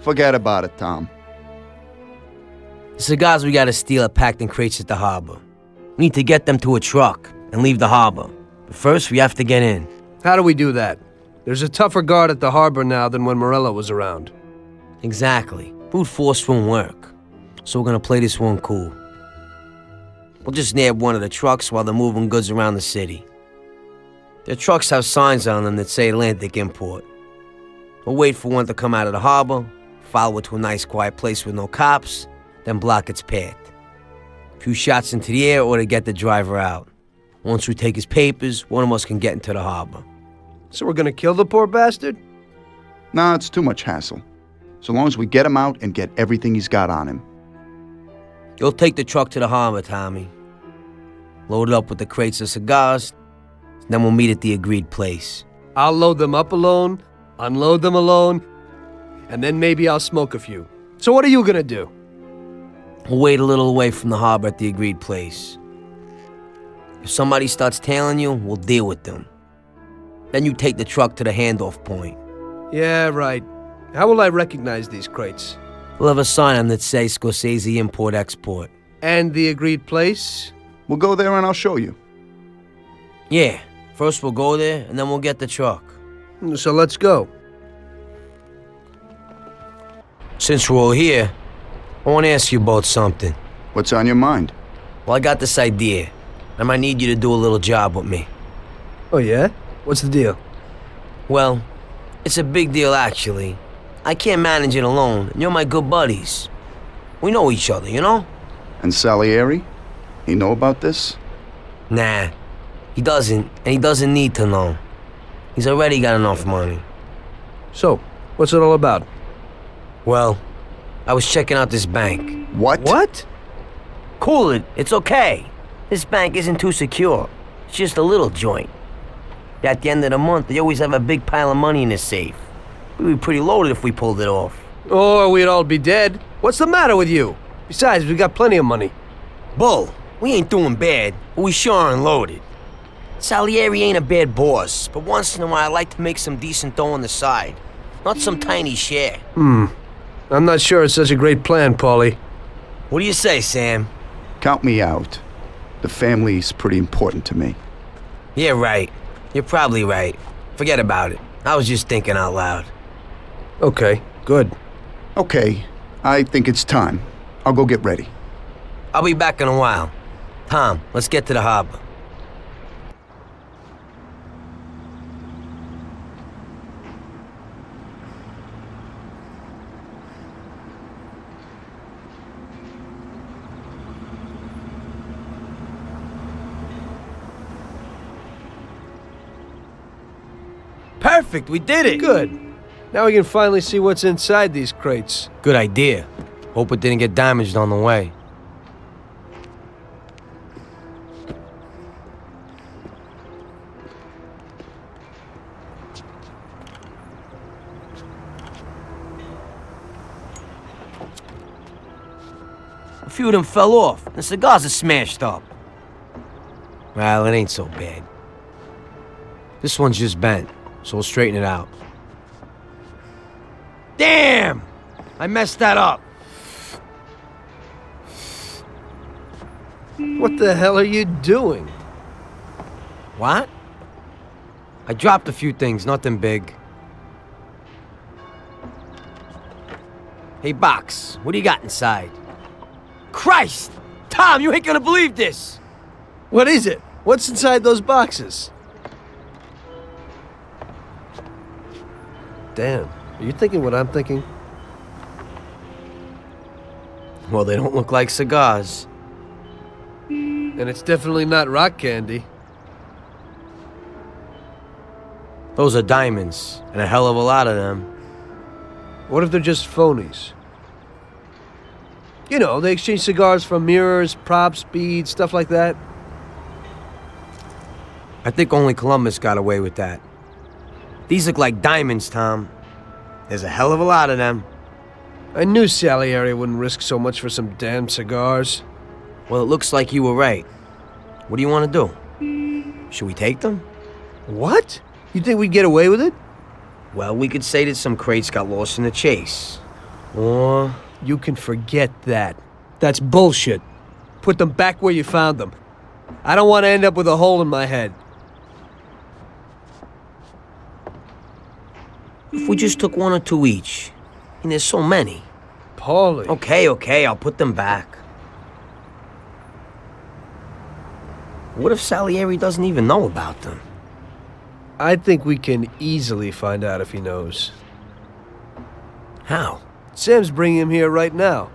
Forget about it, Tom. The cigars we gotta steal are packed in crates at the harbor. We need to get them to a truck and leave the harbor. But first, we have to get in. How do we do that? There's a tougher guard at the harbor now than when Morello was around. Exactly. Brute force won't work. So we're gonna play this one cool. We'll just nab one of the trucks while they're moving goods around the city. Their trucks have signs on them that say Atlantic Import. We'll wait for one to come out of the harbor, follow it to a nice quiet place with no cops, then block its path. A few shots into the air or to get the driver out. Once we take his papers, one of us can get into the harbor. So we're gonna kill the poor bastard? Nah, it's too much hassle. So long as we get him out and get everything he's got on him. You'll take the truck to the harbor, Tommy. Load it up with the crates of cigars, then we'll meet at the agreed place. I'll load them up alone, unload them alone, and then maybe I'll smoke a few. So what are you gonna do? We'll wait a little away from the harbor at the agreed place. If somebody starts tailing you, we'll deal with them. Then you take the truck to the handoff point. Yeah, right. How will I recognize these crates? We'll have a sign on that says Scorsese Import-Export. And the agreed place? We'll go there and I'll show you. Yeah. First we'll go there, and then we'll get the truck. So let's go. Since we're all here, I want to ask you both something. What's on your mind? Well, I got this idea. I might need you to do a little job with me. Oh, yeah? What's the deal? Well, it's a big deal, actually. I can't manage it alone, and you're my good buddies. We know each other, you know? And Salieri? He know about this? Nah. He doesn't, and he doesn't need to know. He's already got enough money. So, what's it all about? Well, I was checking out this bank. What? What? Cool it. It's okay. This bank isn't too secure. It's just a little joint. At the end of the month, they always have a big pile of money in the safe. We'd be pretty loaded if we pulled it off. Or we'd all be dead. What's the matter with you? Besides, we got plenty of money. Bull, we ain't doing bad, but we sure aren't loaded. Salieri ain't a bad boss, but once in a while I like to make some decent dough on the side. Not some tiny share. I'm not sure it's such a great plan, Paulie. What do you say, Sam? Count me out. The family's pretty important to me. Yeah, right. You're probably right. Forget about it. I was just thinking out loud. Okay, good. Okay, I think it's time. I'll go get ready. I'll be back in a while. Tom, let's get to the harbor. Perfect, we did it! Good. Now we can finally see what's inside these crates. Good idea. Hope it didn't get damaged on the way. A few of them fell off. The cigars are smashed up. Well, it ain't so bad. This one's just bent, so we'll straighten it out. Damn! I messed that up. What the hell are you doing? What? I dropped a few things, nothing big. Hey, Box, what do you got inside? Christ! Tom, you ain't gonna believe this! What is it? What's inside those boxes? Damn, are you thinking what I'm thinking? Well, they don't look like cigars. And it's definitely not rock candy. Those are diamonds, and a hell of a lot of them. What if they're just phonies? You know, they exchange cigars for mirrors, props, beads, stuff like that. I think only Columbus got away with that. These look like diamonds, Tom. There's a hell of a lot of them. I knew Salieri wouldn't risk so much for some damn cigars. Well, it looks like you were right. What do you want to do? Should we take them? What? You think we'd get away with it? Well, we could say that some crates got lost in the chase. Or... You can forget that. That's bullshit. Put them back where you found them. I don't want to end up with a hole in my head. If we just took one or two each. And there's so many. Paulie. Okay, I'll put them back. What if Salieri doesn't even know about them? I think we can easily find out if he knows. How? Sam's bringing him here right now.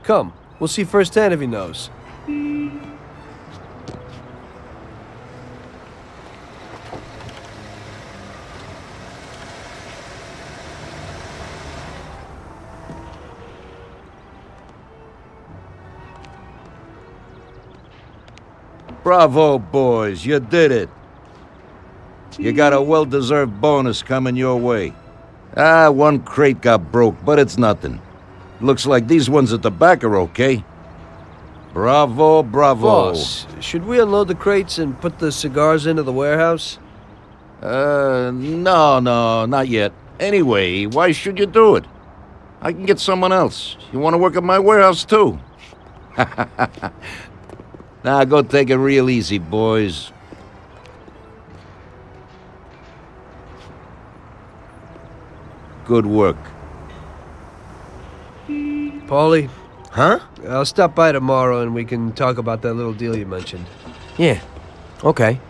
Come, we'll see firsthand if he knows. Bravo, boys, you did it. You got a well-deserved bonus coming your way. One crate got broke, but it's nothing. Looks like these ones at the back are okay. Bravo, bravo. Boss, should we unload the crates and put the cigars into the warehouse? No, not yet. Anyway, why should you do it? I can get someone else. You want to work at my warehouse, too? Now, go take it real easy, boys. Good work. Paulie? Huh? I'll stop by tomorrow and we can talk about that little deal you mentioned. Yeah. Okay.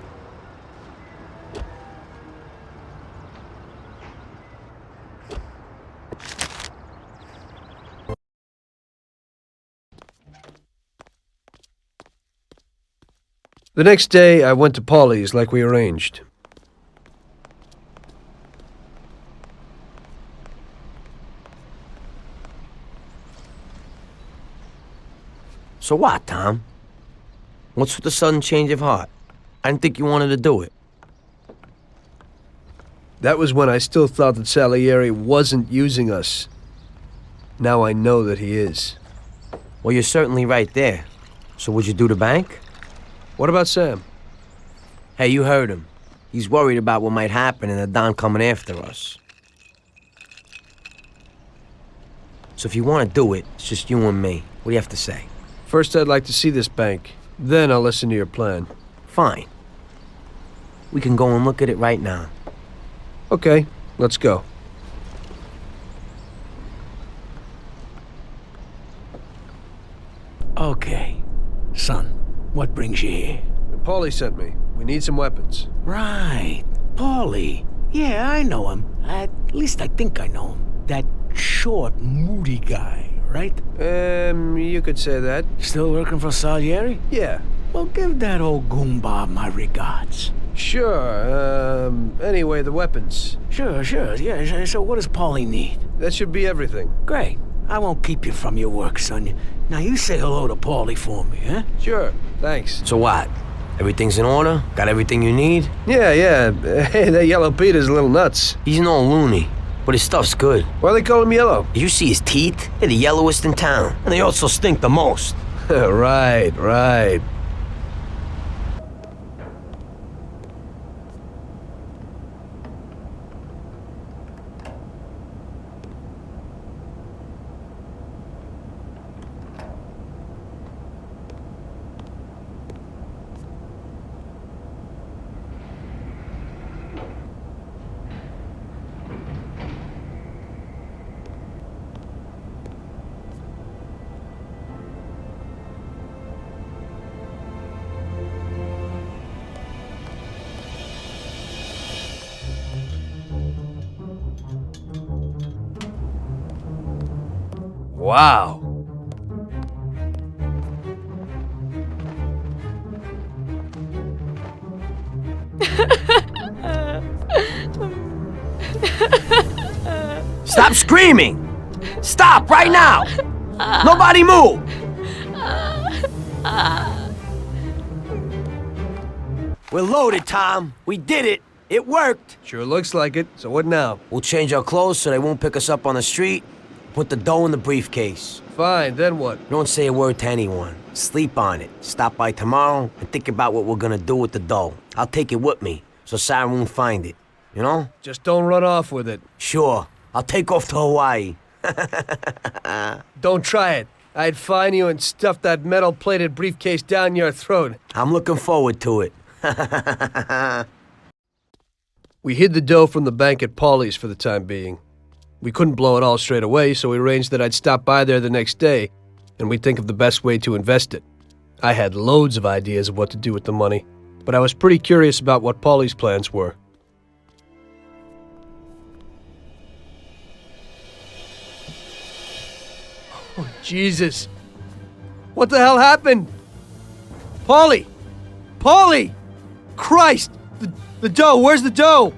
The next day, I went to Paulie's like we arranged. So what, Tom? What's with the sudden change of heart? I didn't think you wanted to do it. That was when I still thought that Salieri wasn't using us. Now I know that he is. Well, you're certainly right there. So would you do the bank? What about Sam? Hey, you heard him. He's worried about what might happen and the Don coming after us. So if you want to do it, it's just you and me. What do you have to say? First, I'd like to see this bank. Then I'll listen to your plan. Fine. We can go and look at it right now. Okay, let's go. Okay. Son, what brings you here? Paulie sent me. We need some weapons. Right. Paulie. Yeah, I know him. At least I think I know him. That short, moody guy, right? You could say that. Still working for Salieri? Yeah. Well, give that old goomba my regards. Sure, anyway, the weapons. Sure, yeah. So what does Paulie need? That should be everything. Great. I won't keep you from your work, son. Now you say hello to Paulie for me, huh? Sure, thanks. So what? Everything's in order? Got everything you need? Yeah. Hey, that Yellow Peter's a little nuts. He's an old loony, but his stuff's good. Why they call him Yellow? Did you see his teeth? They're the yellowest in town, and they also stink the most. Right. Wow. Stop screaming! Stop right now! Nobody move! We're loaded, Tom. We did it. It worked. Sure looks like it. So what now? We'll change our clothes so they won't pick us up on the street. Put the dough in the briefcase. Fine, then what? Don't say a word to anyone. Sleep on it. Stop by tomorrow and think about what we're gonna do with the dough. I'll take it with me, so Sarah won't find it. You know? Just don't run off with it. Sure. I'll take off to Hawaii. Don't try it. I'd find you and stuff that metal-plated briefcase down your throat. I'm looking forward to it. We hid the dough from the bank at Paulie's for the time being. We couldn't blow it all straight away, so we arranged that I'd stop by there the next day, and we'd think of the best way to invest it. I had loads of ideas of what to do with the money, but I was pretty curious about what Paulie's plans were. Oh, Jesus. What the hell happened? Paulie! Paulie! Christ! The dough! Where's the dough?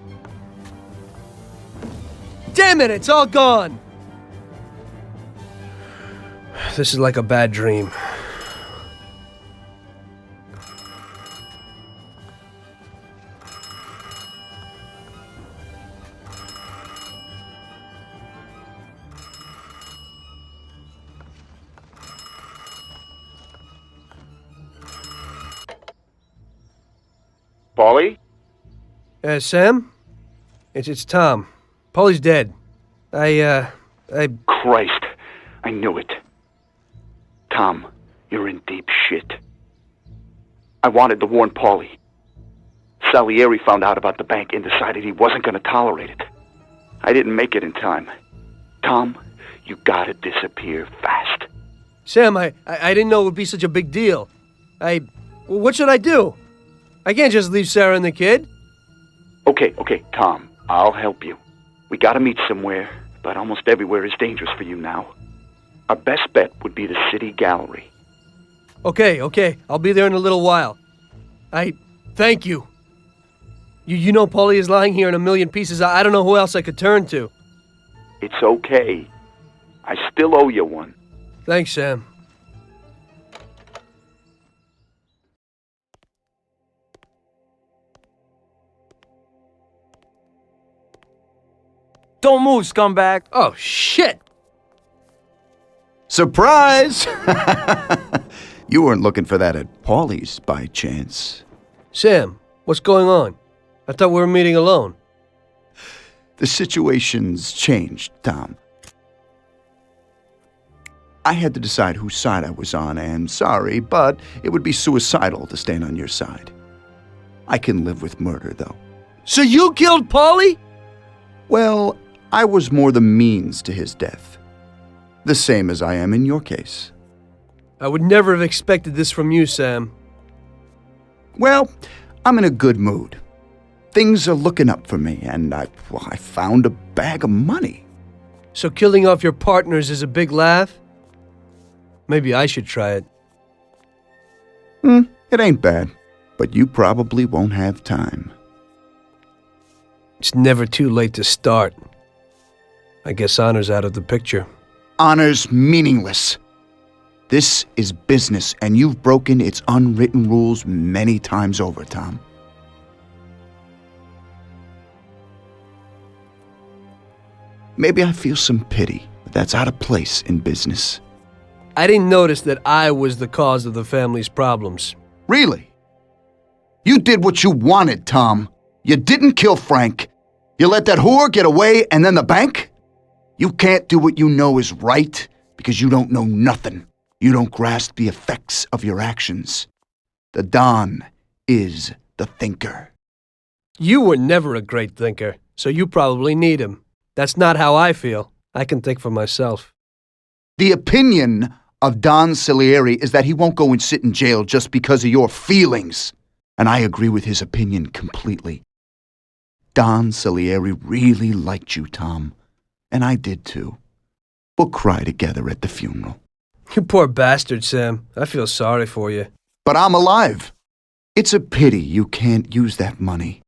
Damn it, it's all gone! This is like a bad dream. Paulie? Sam? It's Tom. Paulie's dead. Christ, I knew it. Tom, you're in deep shit. I wanted to warn Paulie. Salieri found out about the bank and decided he wasn't going to tolerate it. I didn't make it in time. Tom, you gotta disappear fast. Sam, I didn't know it would be such a big deal. What should I do? I can't just leave Sarah and the kid. Okay, Tom, I'll help you. We gotta meet somewhere, but almost everywhere is dangerous for you now. Our best bet would be the city gallery. Okay, I'll be there in a little while. Thank you. You know Paulie is lying here in a million pieces. I don't know who else I could turn to. It's okay. I still owe you one. Thanks, Sam. Don't move, scumbag. Oh, shit. Surprise! You weren't looking for that at Paulie's by chance. Sam, what's going on? I thought we were meeting alone. The situation's changed, Tom. I had to decide whose side I was on, and sorry, but it would be suicidal to stand on your side. I can live with murder, though. So you killed Paulie? Well, I was more the means to his death. The same as I am in your case. I would never have expected this from you, Sam. Well, I'm in a good mood. Things are looking up for me, and I found a bag of money. So killing off your partners is a big laugh? Maybe I should try it. It ain't bad, but you probably won't have time. It's never too late to start. I guess honor's out of the picture. Honor's meaningless. This is business, and you've broken its unwritten rules many times over, Tom. Maybe I feel some pity, but that's out of place in business. I didn't notice that I was the cause of the family's problems. Really? You did what you wanted, Tom. You didn't kill Frank. You let that whore get away, and then the bank? You can't do what you know is right because you don't know nothing. You don't grasp the effects of your actions. The Don is the thinker. You were never a great thinker, so you probably need him. That's not how I feel. I can think for myself. The opinion of Don Salieri is that he won't go and sit in jail just because of your feelings. And I agree with his opinion completely. Don Salieri really liked you, Tom. And I did too. We'll cry together at the funeral. You poor bastard, Sam. I feel sorry for you. But I'm alive. It's a pity you can't use that money.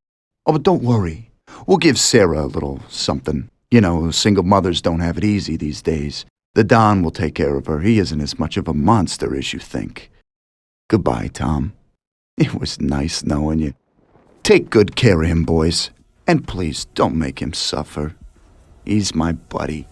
Oh, but don't worry. We'll give Sarah a little something. You know, single mothers don't have it easy these days. The Don will take care of her. He isn't as much of a monster as you think. Goodbye, Tom. It was nice knowing you. Take good care of him, boys. And please, don't make him suffer. He's my buddy.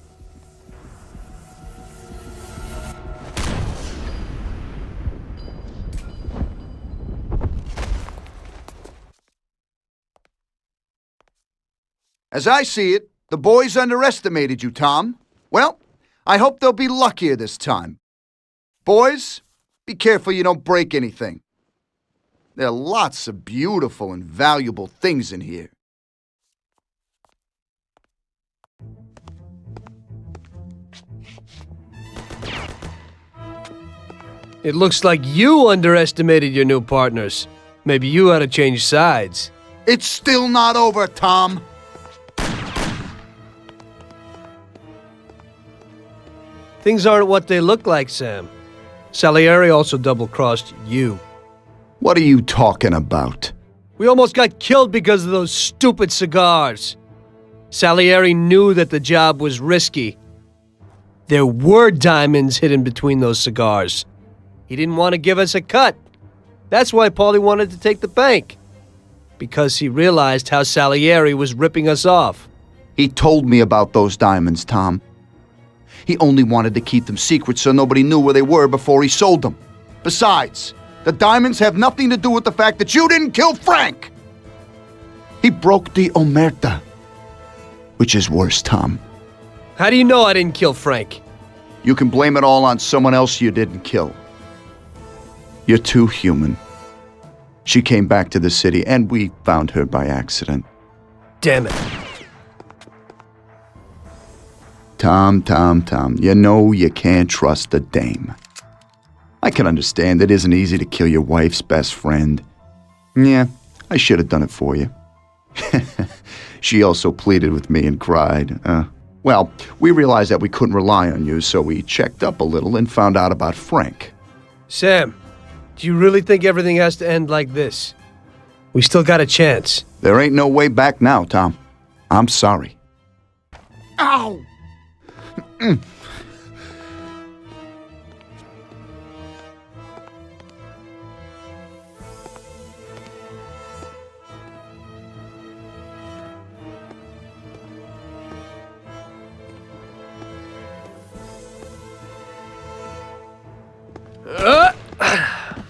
As I see it, the boys underestimated you, Tom. Well, I hope they'll be luckier this time. Boys, be careful you don't break anything. There are lots of beautiful and valuable things in here. It looks like you underestimated your new partners. Maybe you ought to change sides. It's still not over, Tom. Things aren't what they look like, Sam. Salieri also double-crossed you. What are you talking about? We almost got killed because of those stupid cigars. Salieri knew that the job was risky. There were diamonds hidden between those cigars. He didn't want to give us a cut. That's why Paulie wanted to take the bank. Because he realized how Salieri was ripping us off. He told me about those diamonds, Tom. He only wanted to keep them secret so nobody knew where they were before he sold them. Besides, the diamonds have nothing to do with the fact that you didn't kill Frank! He broke the omerta. Which is worse, Tom. How do you know I didn't kill Frank? You can blame it all on someone else you didn't kill. You're too human. She came back to the city, and we found her by accident. Damn it. Tom, you know you can't trust the dame. I can understand it isn't easy to kill your wife's best friend. Yeah, I should have done it for you. She also pleaded with me and cried. Well, we realized that we couldn't rely on you, so we checked up a little and found out about Frank. Sam, do you really think everything has to end like this? We still got a chance. There ain't no way back now, Tom. I'm sorry. Ow!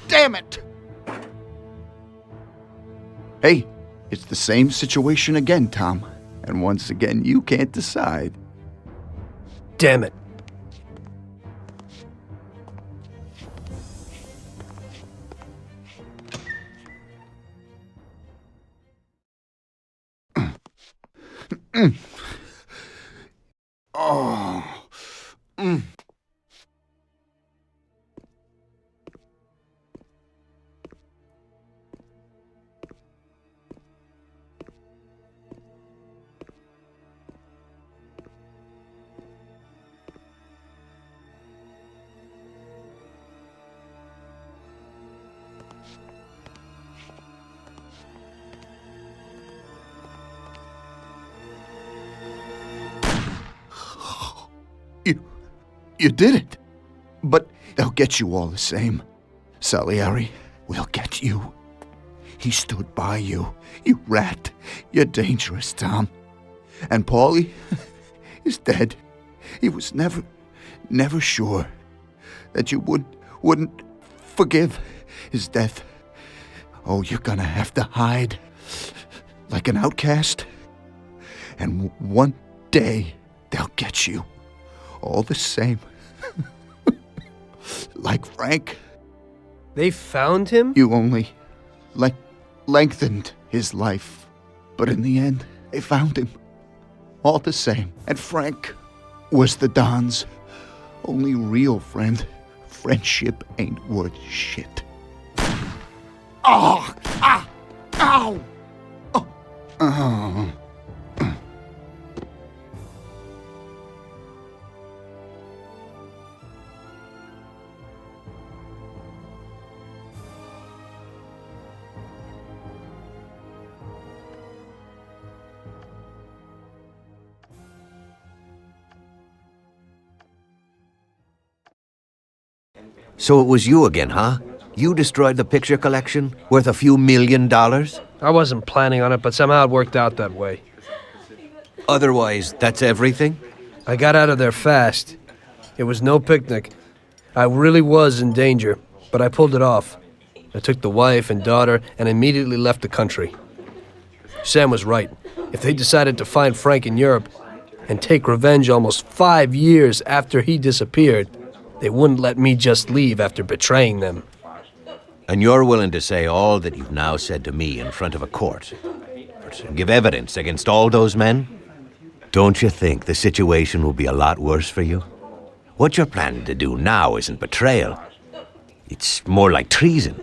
Damn it! Hey, it's the same situation again, Tom. And once again, you can't decide. Damn it. Oh. You did it. But they'll get you all the same. Salieri will get you. He stood by you. You rat. You're dangerous, Tom. And Paulie is dead. He was never sure that you wouldn't forgive his death. Oh, you're gonna have to hide like an outcast. And one day they'll get you. All the same. Like Frank. They found him? You only lengthened his life. But in the end, they found him. All the same. And Frank was the Don's only real friend. Friendship ain't worth shit. Oh! Ah! Ow! Oh! So it was you again, huh? You destroyed the picture collection, worth a few $1 million? I wasn't planning on it, but somehow it worked out that way. Otherwise, that's everything? I got out of there fast. It was no picnic. I really was in danger, but I pulled it off. I took the wife and daughter and immediately left the country. Sam was right. If they decided to find Frank in Europe and take revenge almost 5 years after he disappeared, they wouldn't let me just leave after betraying them. And you're willing to say all that you've now said to me in front of a court? Give evidence against all those men? Don't you think the situation will be a lot worse for you? What you're planning to do now isn't betrayal. It's more like treason.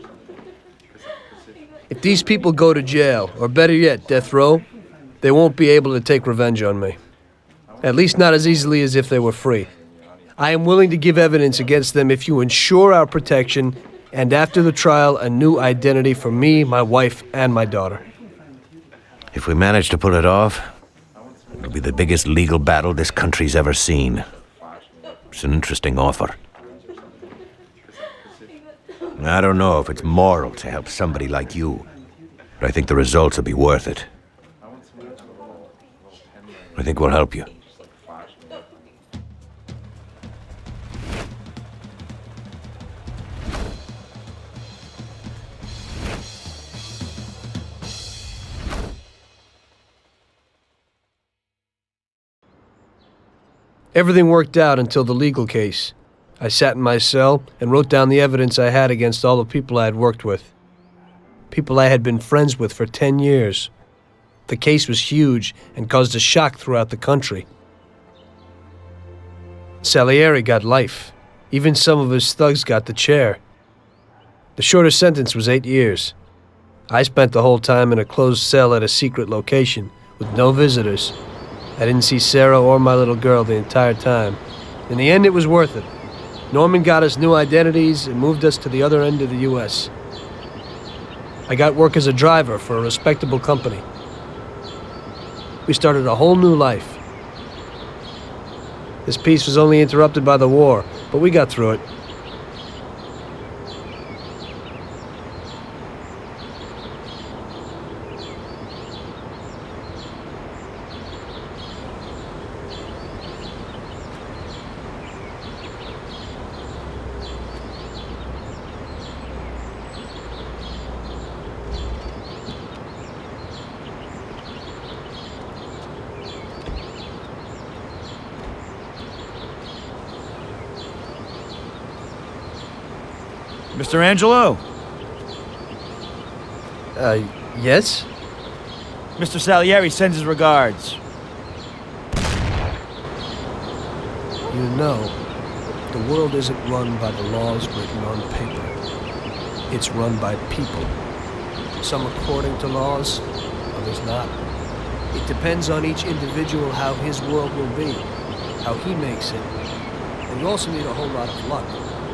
If these people go to jail, or better yet, death row, they won't be able to take revenge on me. At least not as easily as if they were free. I am willing to give evidence against them if you ensure our protection, and after the trial, a new identity for me, my wife, and my daughter. If we manage to pull it off, it'll be the biggest legal battle this country's ever seen. It's an interesting offer. I don't know if it's moral to help somebody like you, but I think the results will be worth it. I think we'll help you. Everything worked out until the legal case. I sat in my cell and wrote down the evidence I had against all the people I had worked with. People I had been friends with for 10 years. The case was huge and caused a shock throughout the country. Salieri got life. Even some of his thugs got the chair. The shortest sentence was 8 years. I spent the whole time in a closed cell at a secret location with no visitors. I didn't see Sarah or my little girl the entire time. In the end, it was worth it. Norman got us new identities and moved us to the other end of the U.S. I got work as a driver for a respectable company. We started a whole new life. This peace was only interrupted by the war, but we got through it. Mr. Angelo? Yes? Mr. Salieri sends his regards. You know, the world isn't run by the laws written on paper. It's run by people. Some according to laws, others not. It depends on each individual how his world will be, how he makes it. And you also need a whole lot of luck,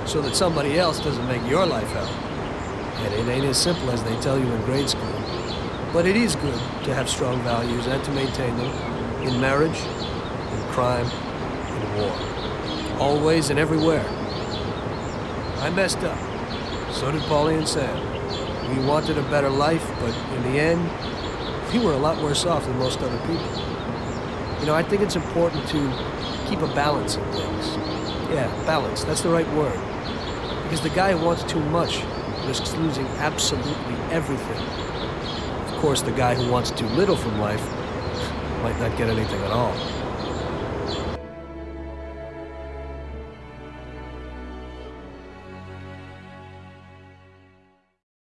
so that somebody else doesn't make your life hell. And it ain't as simple as they tell you in grade school. But it is good to have strong values and to maintain them in marriage, in crime, in war. Always and everywhere. I messed up. So did Paulie and Sam. We wanted a better life, but in the end, we were a lot worse off than most other people. You know, I think it's important to keep a balance in things. Yeah, balance, that's the right word. Because the guy who wants too much risks losing absolutely everything. Of course, the guy who wants too little from life might not get anything at all.